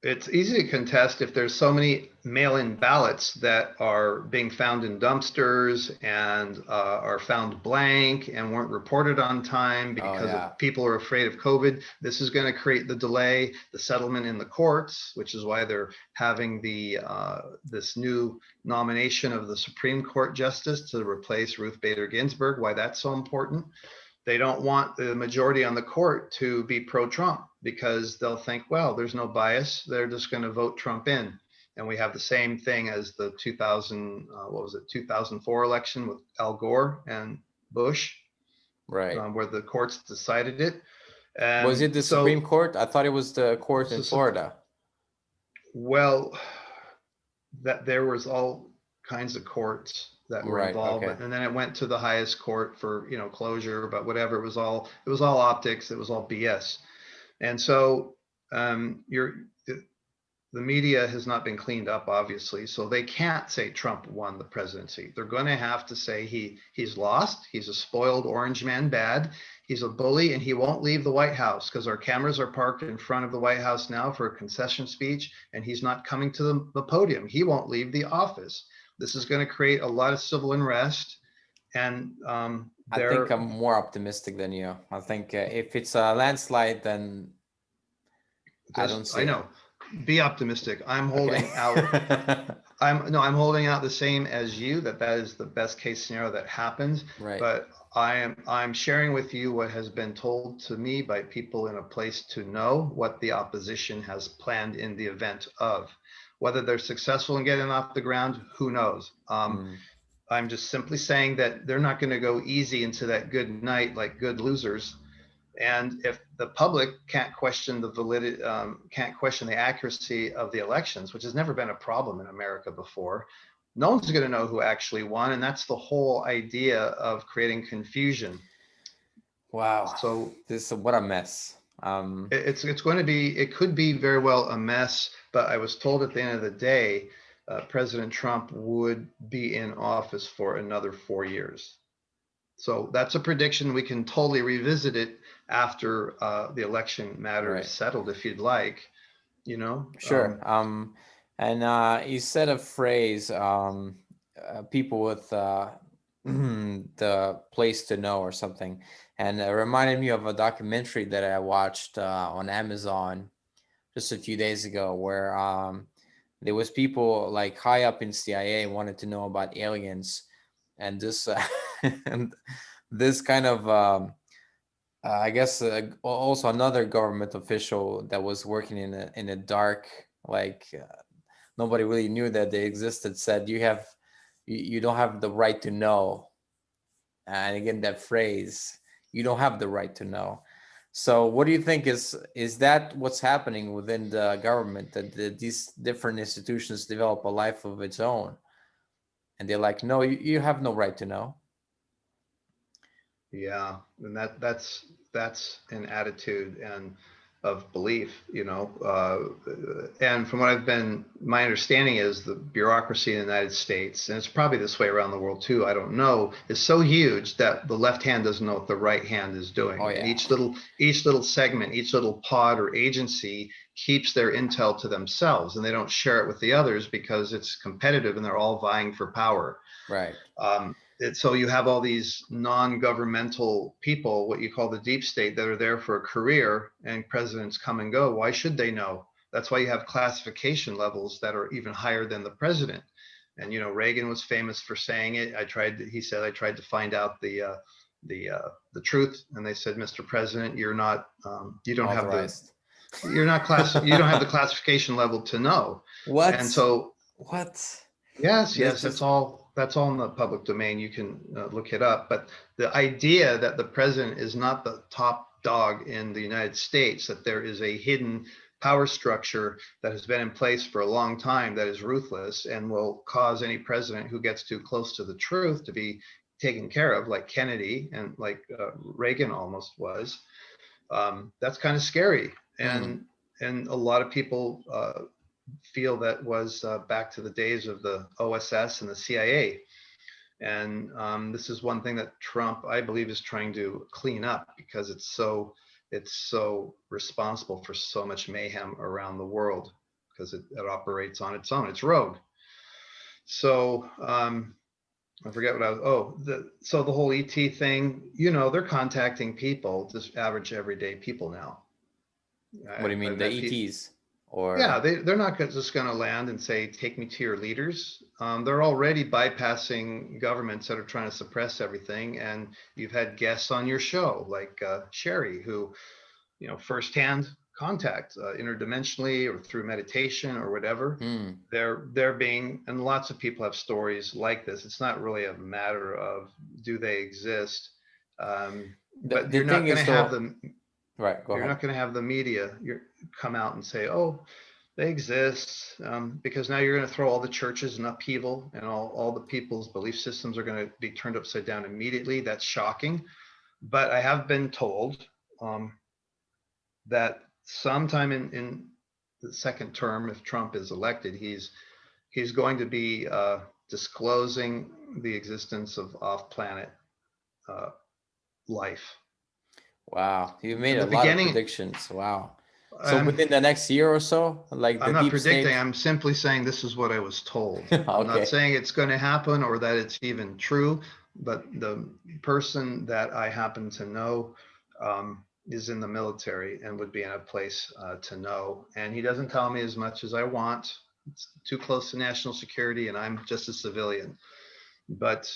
It's easy to contest if there's so many mail-in ballots that are being found in dumpsters and are found blank and weren't reported on time oh because yeah, of people are afraid of COVID. This is going to create the delay, the settlement in the courts, which is why they're having the this new nomination of the Supreme Court justice to replace Ruth Bader Ginsburg. Why that's so important. They don't want the majority on the court to be pro-Trump because they'll think, well, there's no bias. They're just going to vote Trump in. And we have the same thing as the 2004 election with Al Gore and Bush, right. where the courts decided it. Was And it the Supreme so, Court? I thought it was the court in so Florida. well, that there was all kinds of courts that were Right. involved, Okay. but and then it went to the highest court for closure, but whatever. It was all optics. It was all BS. And so you're the media has not been cleaned up, obviously, so they can't say Trump won the presidency. They're going to have to say he's lost. He's a spoiled orange man, bad. He's a bully, and he won't leave the White House because our cameras are parked in front of the White House now for a concession speech, and he's not coming to the podium. He won't leave the office. This is going to create a lot of civil unrest, and I think they're I'm more optimistic than you. I think if it's a landslide, then I don't just, I see it. know, be optimistic. I'm Okay. holding out. I'm holding out the same as you, that is the best case scenario that happens. Right. But I'm sharing with you what has been told to me by people in a place to know what the opposition has planned in the event of. Whether they're successful in getting off the ground, who knows? Mm. I'm just simply saying that they're not going to go easy into that good night like good losers. And if the public can't question the validity, can't question the accuracy of the elections, which has never been a problem in America before, no one's going to know who actually won. And that's the whole idea of creating confusion. Wow. So This what a mess. it's going to be, it could be very well a mess. But I was told at the end of the day, President Trump would be in office for another 4 years. So that's a prediction. We can totally revisit it after the election matter is Right. settled, if you'd like. You know, Sure. And you said a phrase, people with the place to know or something, and it reminded me of a documentary that I watched on Amazon just a few days ago, where there was people like high up in CIA wanted to know about aliens, and this and this kind of I guess also another government official that was working in a dark like nobody really knew that they existed said you don't have the right to know, and again that phrase, you don't have the right to know. So what do you think is that what's happening within the government, that these different institutions develop a life of its own, and they're like, no, you have no right to know. yeah, and that's an attitude, and of belief, and from what my understanding is the bureaucracy in the United States, and it's probably this way around the world too, I don't know, is so huge that the left hand doesn't know what the right hand is Oh doing. And yeah. each little segment, each little pod or agency keeps their intel to themselves, and they don't share it with the others because it's competitive and they're all vying for power. Right. So you have all these non-governmental people, what you call the deep state, that are there for a career, and presidents come and go. Why should they know? That's why you have classification levels that are even higher than the president. And Reagan was famous for saying it. He said, I tried to find out the truth, and they said, Mr. President, you're not, Authorized. you don't have the classification level to know. And What? so What? yes, This that's is all in the public domain. You can look it up. But the idea that the president is not the top dog in the United States, that there is a hidden power structure that has been in place for a long time that is ruthless and will cause any president who gets too close to the truth to be taken care of, like Kennedy and like Reagan almost was. That's kind of scary. mm, And a lot of people feel that was back to the days of the OSS and the CIA. And this is one thing that Trump, I believe, is trying to clean up because it's so responsible for so much mayhem around the world because it operates on its own. It's rogue. So I forget what I was. So the whole ET thing, they're contacting people, just average everyday people now. what do you mean, I've the met people. ETs Yeah, or they're not just going to land and say, take me to your leaders. They're already bypassing governments that are trying to suppress everything. And you've had guests on your show, like Sherry, who, firsthand contact interdimensionally or through meditation or whatever. hmm. They're being, and lots of people have stories like this. It's not really a matter of do they exist, but The thing is though, right, go you're ahead. not going to have the media come out and say, oh, they exist, because now you're going to throw all the churches in upheaval and all the people's belief systems are going to be turned upside down immediately. That's shocking. But I have been told that sometime in the second term, if Trump is elected, he's going to be disclosing the existence of off-planet uh, life. Wow, you made In a the lot of beginning, predictions. Wow. So um, within the next year or so, like the I'm not deep predicting. state. I'm simply saying this is what I was told. I'm not Okay. saying it's going to happen or that it's even true, but the person that I happen to know is in the military and would be in a place to know. And he doesn't tell me as much as I want. It's too close to national security, and I'm just a civilian. But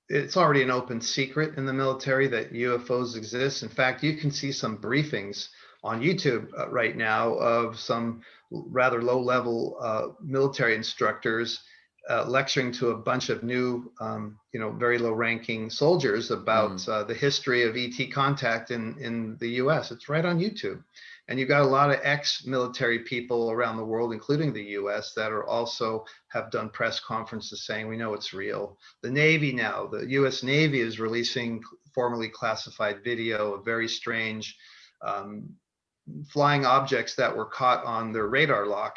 it's already an open secret in the military that UFOs exist. In fact, you can see some briefings on YouTube right now of some rather low-level military instructors lecturing to a bunch of new, very low-ranking soldiers about Mm, the history of ET contact in the U.S. It's right on YouTube. And you've got a lot of ex-military people around the world, including the U.S., that are also have done press conferences saying, we know it's real. The Navy now, the U.S. Navy is releasing formerly classified video of very strange um, flying objects that were caught on their radar lock,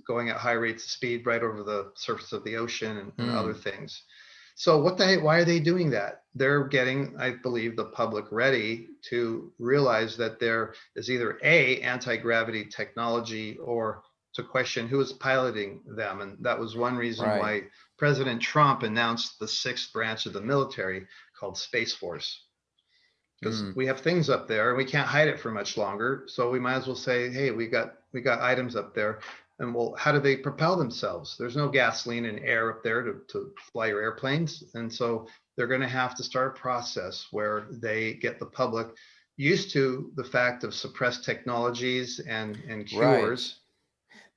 going at high rates of speed right over the surface of the ocean and other mm, things. So what the heck, why are they doing that? They're getting, I believe, the public ready to realize that there is either A, anti-gravity technology, or to question who is piloting them. And that was one reason right. why President Trump announced the sixth branch of the military called Space Force. Because Mm, we have things up there and we can't hide it for much longer. So we might as well say, hey, we got items up there. And well, how do they propel themselves? There's no gasoline and air up there to fly your airplanes. And so they're going to have to start a process where they get the public used to the fact of suppressed technologies and right. cures.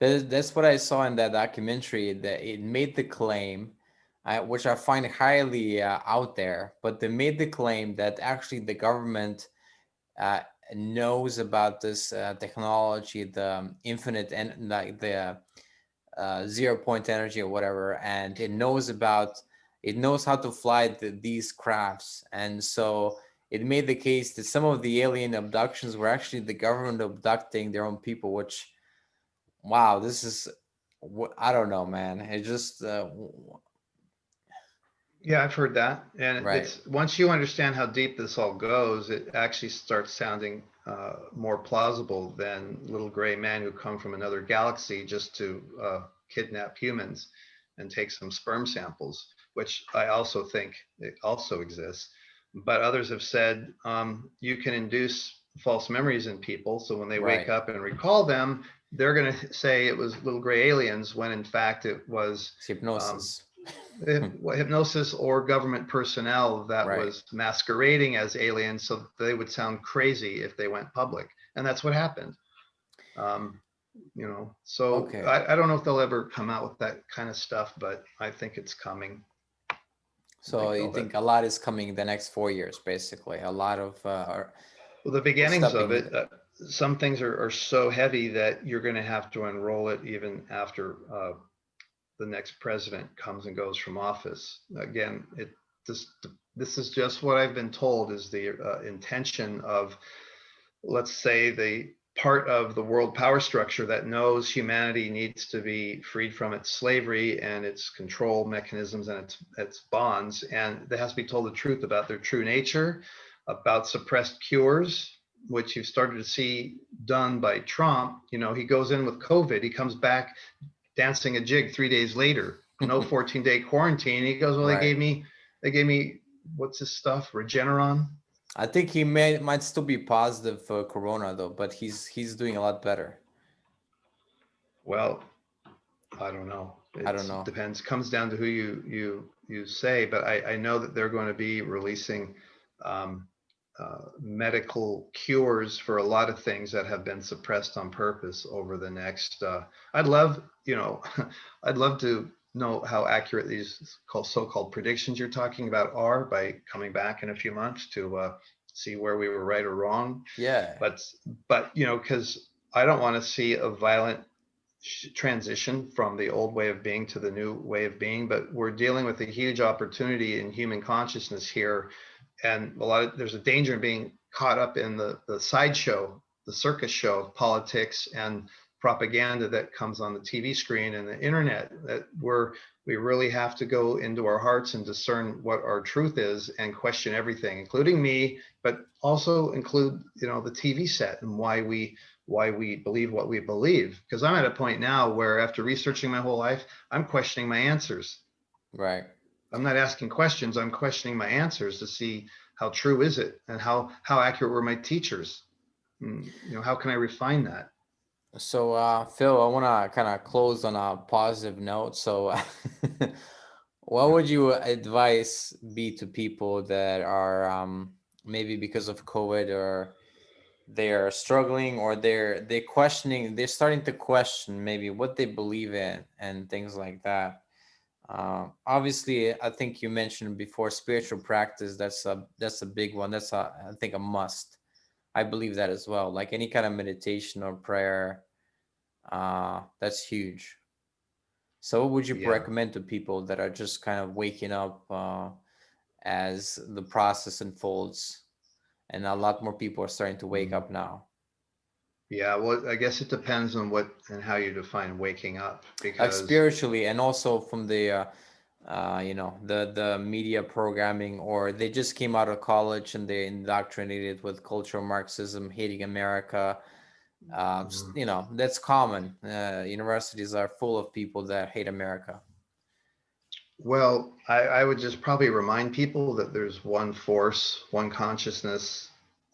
That's what I saw in that documentary. That it made the claim, which I find highly out there, but they made the claim that actually the government uh, knows about this technology, the infinite and like the 0 point energy or whatever, and it knows how to fly these crafts, and so it made the case that some of the alien abductions were actually the government abducting their own people, which, wow, this is, I don't know, man. It just, Yeah, I've heard that. And right, it's once you understand how deep this all goes, it actually starts sounding more plausible than little gray men who come from another galaxy just to kidnap humans and take some sperm samples, which I also think it also exists. But others have said you can induce false memories in people. So when they wake right. up and recall them, they're going to say it was little gray aliens when in fact it was It's um, hypnosis. hypnosis or government personnel that Right. was masquerading as aliens so they would sound crazy if they went public. And that's what happened. Um, so Okay. I don't know if they'll ever come out with that kind of stuff, but I think it's coming. So Like you all that. think a lot is coming in the next 4 years, basically. A lot of Well, the beginnings stuff of being, it, some things are so heavy that you're going to have to unroll it even after the next president comes and goes from office. Again, this this is just what I've been told is the intention of, let's say, the part of the world power structure that knows humanity needs to be freed from its slavery and its control mechanisms and its bonds, and they has to be told the truth about their true nature, about suppressed cures, which you've started to see done by Trump. He goes in with COVID, he comes back dancing a jig 3 days later, no 14-day quarantine. He goes, well, they right. gave me, what's this stuff? Regeneron. I think he might still be positive for Corona though, but he's doing a lot better. Well, I don't know. I It don't know. depends. Comes down to who you say, but I know that they're going to be releasing um, medical cures for a lot of things that have been suppressed on purpose over the next. I'd love, I'd love to know how accurate these so-called predictions you're talking about are by coming back in a few months to see where we were right or wrong. Yeah. But because I don't want to see a violent transition from the old way of being to the new way of being, but we're dealing with a huge opportunity in human consciousness here, and there's a danger in being caught up in the sideshow, the circus show of politics and propaganda that comes on the TV screen and the internet, that we really have to go into our hearts and discern what our truth is and question everything, including me, but also include the TV set and why we believe what we believe. Because I'm at a point now where, after researching my whole life, I'm questioning my answers. Right. I'm not asking questions, I'm questioning my answers to see how true is it and how accurate were my teachers. How can I refine that? So, Phil, I want to kind of close on a positive note. So, what would you advise be to people that are maybe because of COVID, or they're struggling, or they're questioning, they're starting to question maybe what they believe in and things like that. Obviously, I think you mentioned before spiritual practice. That's a big one. I think a must. I believe that as well. Like any kind of meditation or prayer, that's huge. So, what would you Yeah. recommend to people that are just kind of waking up as the process unfolds, and a lot more people are starting to wake Mm. up now, Yeah, well, I guess it depends on what and how you define waking up, like because spiritually, and also from the media programming, or they just came out of college and they indoctrinated with cultural Marxism, hating America. mm, That's common. Universities are full of people that hate America. well, I would just probably remind people that there's one force, one consciousness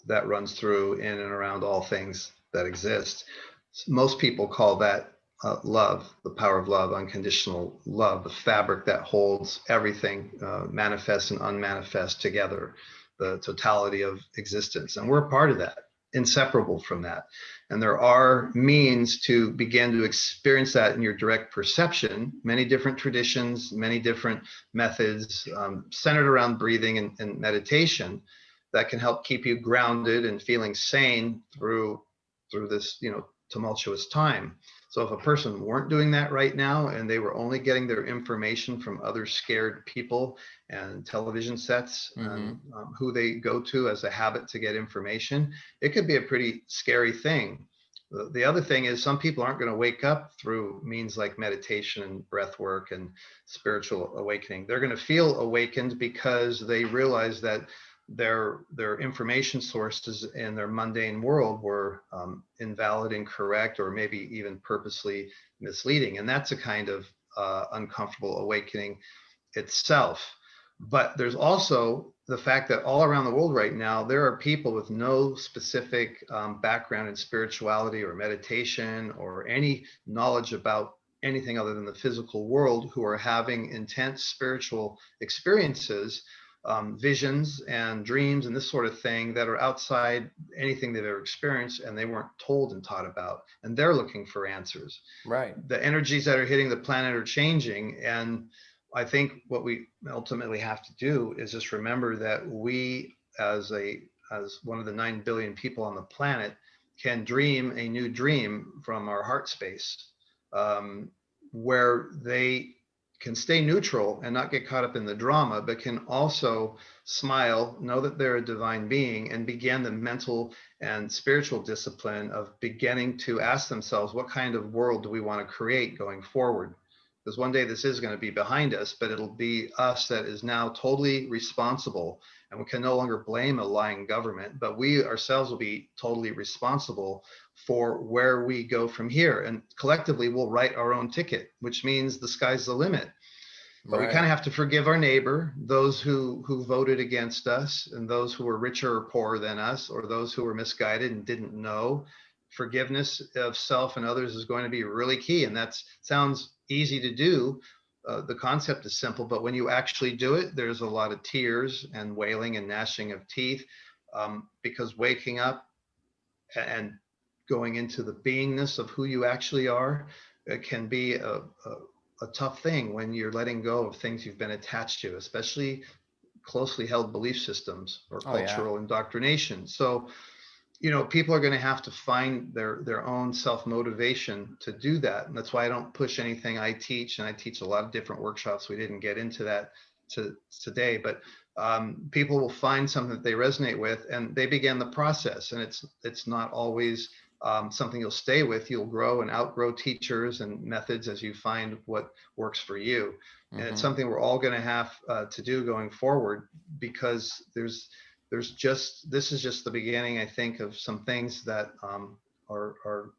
that runs through in and around all things that exist. Most people call that love, the power of love, unconditional love, the fabric that holds everything, manifest and unmanifest together, the totality of existence. And we're a part of that, inseparable from that. And there are means to begin to experience that in your direct perception, many different traditions, many different methods centered around breathing and meditation that can help keep you grounded and feeling sane through this tumultuous time. So if a person weren't doing that right now and they were only getting their information from other scared people and television sets Mm-hmm. and who they go to as a habit to get information, it could be a pretty scary thing. The other thing is some people aren't going to wake up through means like meditation and breath work and spiritual awakening. They're going to feel awakened because they realize that their information sources in their mundane world were invalid, incorrect, or maybe even purposely misleading. And that's a kind of uncomfortable awakening itself. But there's also the fact that all around the world right now, there are people with no specific background in spirituality or meditation or any knowledge about anything other than the physical world who are having intense spiritual experiences, visions and dreams and this sort of thing that are outside anything they've ever experienced and they weren't told and taught about. And they're looking for answers. Right. The energies that are hitting the planet are changing. And I think what we ultimately have to do is just remember that we, as one of the 9 billion people on the planet, can dream a new dream from our heart space, where they can stay neutral and not get caught up in the drama, but can also smile, know that they're a divine being, and begin the mental and spiritual discipline of beginning to ask themselves, what kind of world do we want to create going forward? Because one day this is going to be behind us, but it'll be us that is now totally responsible. And we can no longer blame a lying government, but we ourselves will be totally responsible for where we go from here. And collectively, we'll write our own ticket, which means the sky's the limit. But we kind Right. of have to forgive our neighbor, those who voted against us, and those who were richer or poorer than us, or those who were misguided and didn't know. Forgiveness of self and others is going to be really key. And that sounds easy to do. The concept is simple, but when you actually do it, there's a lot of tears and wailing and gnashing of teeth, because waking up and going into the beingness of who you actually are, it can be a tough thing when you're letting go of things you've been attached to, especially closely held belief systems or Oh yeah. cultural indoctrination. So, people are going to have to find their own self-motivation to do that. And that's why I don't push anything I teach. And I teach a lot of different workshops. We didn't get into that today, but people will find something that they resonate with and they begin the process. And it's not always something you'll stay with. You'll grow and outgrow teachers and methods as you find what works for you. And it's Mm-hmm. something we're all going to have to do going forward, because this is just the beginning, I think, of some things that are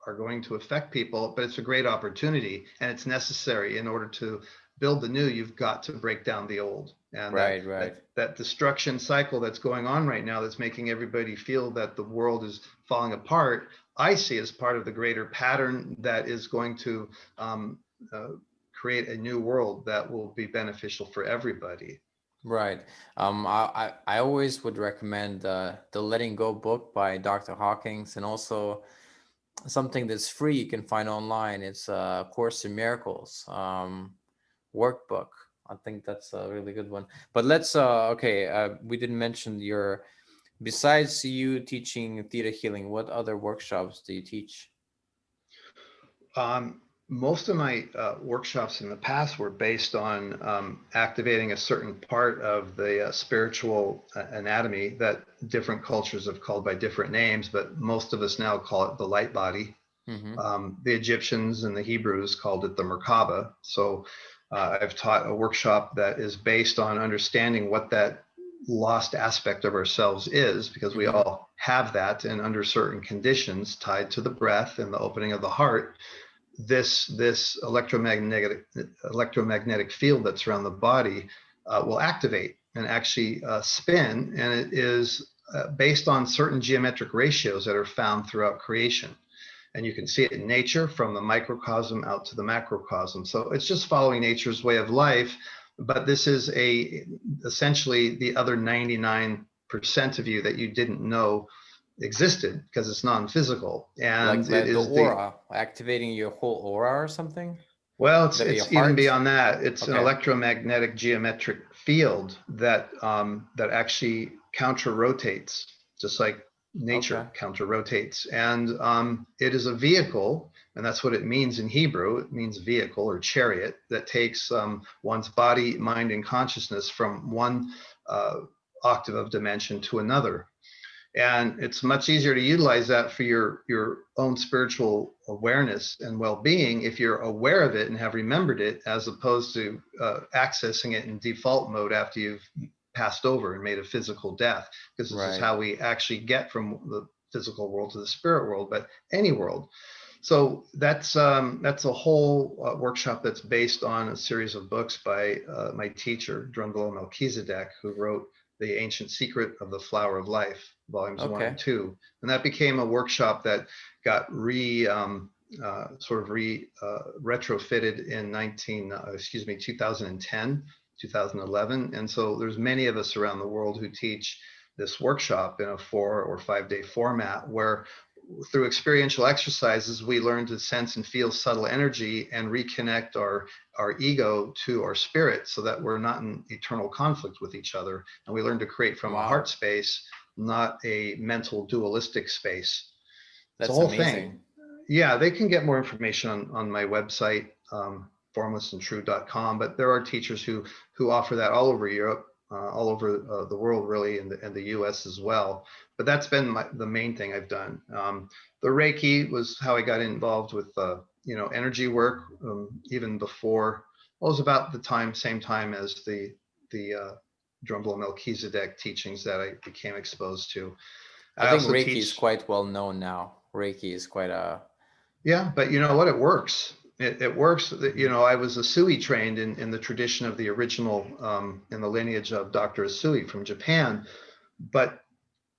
going to affect people, but it's a great opportunity and it's necessary. In order to build the new, you've got to break down the old. And Right. Right. that destruction cycle that's going on right now, that's making everybody feel that the world is falling apart, I see as part of the greater pattern that is going to uh, create a new world that will be beneficial for everybody. Right. I always would recommend the Letting Go book by Dr. Hawkins, and also something that's free you can find online. It's Course in Miracles workbook. I think that's a really good one. But let's okay. We didn't mention your, besides you teaching theta healing, what other workshops do you teach? Most of my workshops in the past were based on activating a certain part of the spiritual anatomy that different cultures have called by different names, but most of us now call it the light body. Mm-hmm. The Egyptians and the Hebrews called it the Merkaba. So I've taught a workshop that is based on understanding what that lost aspect of ourselves is, because we Mm-hmm. all have that, and under certain conditions tied to the breath and the opening of the heart, this electromagnetic field that's around the body will activate and actually spin, and it is based on certain geometric ratios that are found throughout creation. And you can see it in nature, from the microcosm out to the macrocosm. So it's just following nature's way of life. But this is essentially the other 99% of you that you didn't know existed, because it's non-physical. Like And it the is the aura, activating your whole aura or something. well, Your it's even heart. beyond that. It's an Okay. electromagnetic geometric field that that actually counter rotates, just like Okay. nature counter rotates. And it is a vehicle. And that's what it means in Hebrew. It means vehicle or chariot that takes one's body, mind, and consciousness from one octave of dimension to another. And it's much easier to utilize that for your own spiritual awareness and well-being if you're aware of it and have remembered it, as opposed to accessing it in default mode after you've passed over and made a physical death, because this is Right. how we actually get from the physical world to the spirit world, but any world. So that's a whole workshop that's based on a series of books by my teacher, Drunvalo Melchizedek, who wrote The Ancient Secret of the Flower of Life, volumes 1 and Okay. 2. And that became a workshop that got retrofitted in 2010, 2011. And so there's many of us around the world who teach this workshop in a 4 or 5 day format, where through experiential exercises, we learn to sense and feel subtle energy and reconnect our ego to our spirit, so that we're not in eternal conflict with each other. And we learn to create from a heart Wow. space, not a mental dualistic space. It's a That's whole amazing. thing. Yeah, they can get more information on my website, formlessandtrue.com, but there are teachers who offer that all over Europe, all over the world, really, and the US as well. But that's been the main thing I've done. The Reiki was how I got involved with energy work, even before. Well, it was about the same time as the Drunvalo Melchizedek teachings that I became exposed to. I I think also Reiki is teach. quite well known now. Reiki is quite a. Yeah, but you know what? It works. It works. Mhm. I was Asui trained in the tradition of the original, in the lineage of Dr. Asui from Japan. But,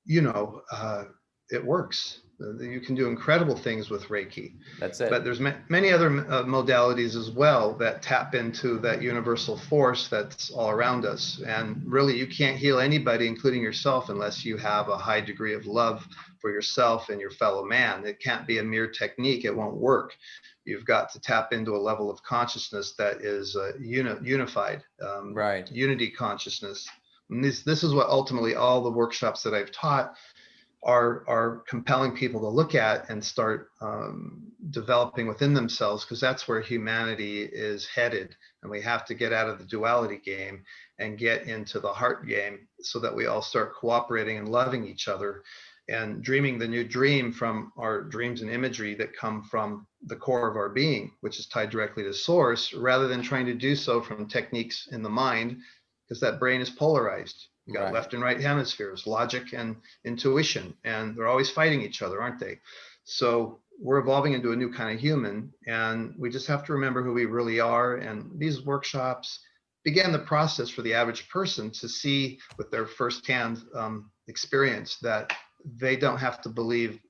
you know, uh, it works. You can do incredible things with Reiki. That's But it. there's many other modalities as well that tap into that universal force that's all around us. And really, you can't heal anybody, including yourself, unless you have a high degree of love for yourself and your fellow man. It can't be a mere technique. It won't work. You've got to tap into a level of consciousness that is unified, Right. unity consciousness. And this is what ultimately all the workshops that I've taught are compelling people to look at and start developing within themselves, because that's where humanity is headed. And we have to get out of the duality game and get into the heart game, so that we all start cooperating and loving each other and dreaming the new dream from our dreams and imagery that come from the core of our being, which is tied directly to source, rather than trying to do so from techniques in the mind, because that brain is polarized. You got Right. left and right hemispheres, logic and intuition, and they're always fighting each other, aren't they? So we're evolving into a new kind of human, and we just have to remember who we really are. And these workshops began the process for the average person to see with their firsthand experience that they don't have to believe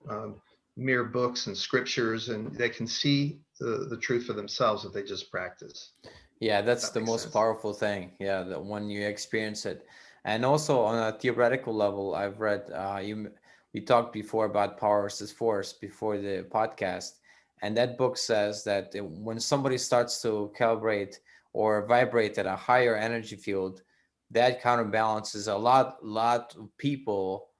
mere books and scriptures, and they can see the truth for themselves if they just practice. Yeah, If that's that the makes most sense. powerful thing. Yeah, that when you experience it, and also on a theoretical level, I've read we talked before about power versus force before the podcast, and that book says that when somebody starts to calibrate or vibrate at a higher energy field, that counterbalances a lot of people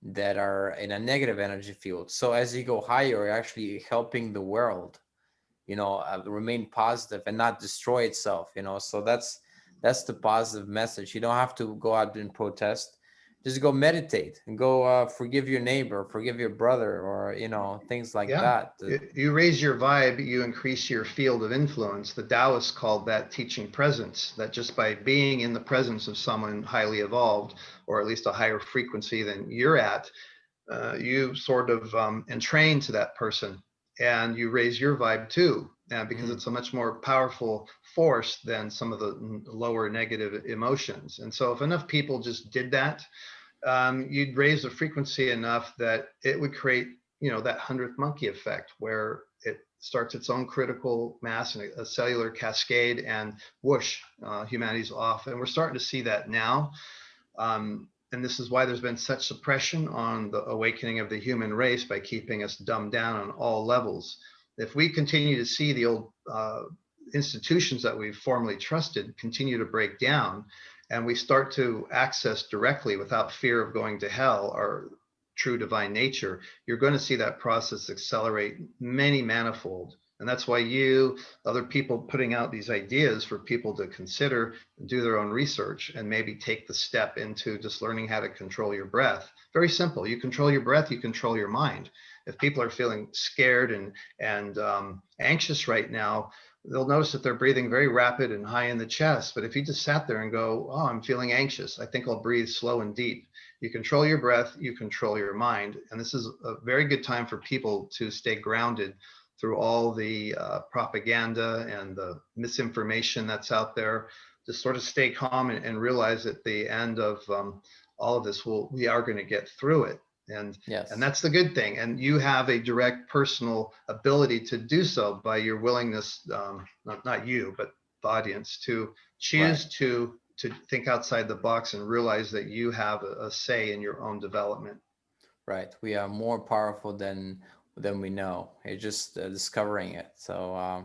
that are in a negative energy field. So as you go higher, you're actually helping the world, remain positive and not destroy itself, so that's the positive message. You don't have to go out and protest. Just go meditate and go forgive your neighbor, forgive your brother, or things like Yeah. that. You raise your vibe, you increase your field of influence. The Taoists called that teaching presence, that just by being in the presence of someone highly evolved, or at least a higher frequency than you're at, you sort of entrain to that person, and you raise your vibe too, because Mm, it's a much more powerful force than some of the lower negative emotions. And so if enough people just did that, you'd raise the frequency enough that it would create, that 100th monkey effect, where it starts its own critical mass and a cellular cascade, and whoosh, humanity's off. And we're starting to see that now. And this is why there's been such suppression on the awakening of the human race, by keeping us dumbed down on all levels. If we continue to see the old institutions that we've formerly trusted continue to break down, and we start to access directly, without fear of going to hell, our true divine nature, you're going to see that process accelerate many manifold. And that's why you, other people putting out these ideas for people to consider, do their own research, and maybe take the step into just learning how to control your breath. Very simple. You control your breath, you control your mind. If people are feeling scared and anxious right now, they'll notice that they're breathing very rapid and high in the chest. But if you just sat there and go, oh, I'm feeling anxious, I think I'll breathe slow and deep. You control your breath, you control your mind. And this is a very good time for people to stay grounded through all the propaganda and the misinformation that's out there. Just sort of stay calm and realize at the end of all of this, we are going to get through it. And Yes. that's the good thing. And you have a direct personal ability to do so by your willingness, not you, but the audience, to Right. choose to think outside the box and realize that you have a say in your own development. Right. We are more powerful than we know. It's just discovering it. So I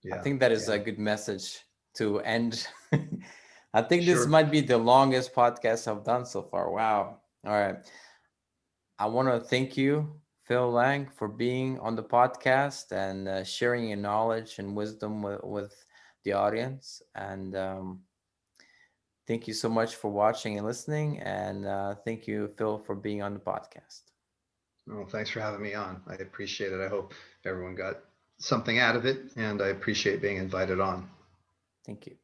Yeah, think that is a yeah, good message to end. I think this sure. might be the longest podcast I've done so far. Wow. All right. I want to thank you, Phil Lang, for being on the podcast and sharing your knowledge and wisdom with the audience. And thank you so much for watching and listening. And thank you, Phil, for being on the podcast. Well, thanks for having me on. I appreciate it. I hope everyone got something out of it, and I appreciate being invited on. Thank you.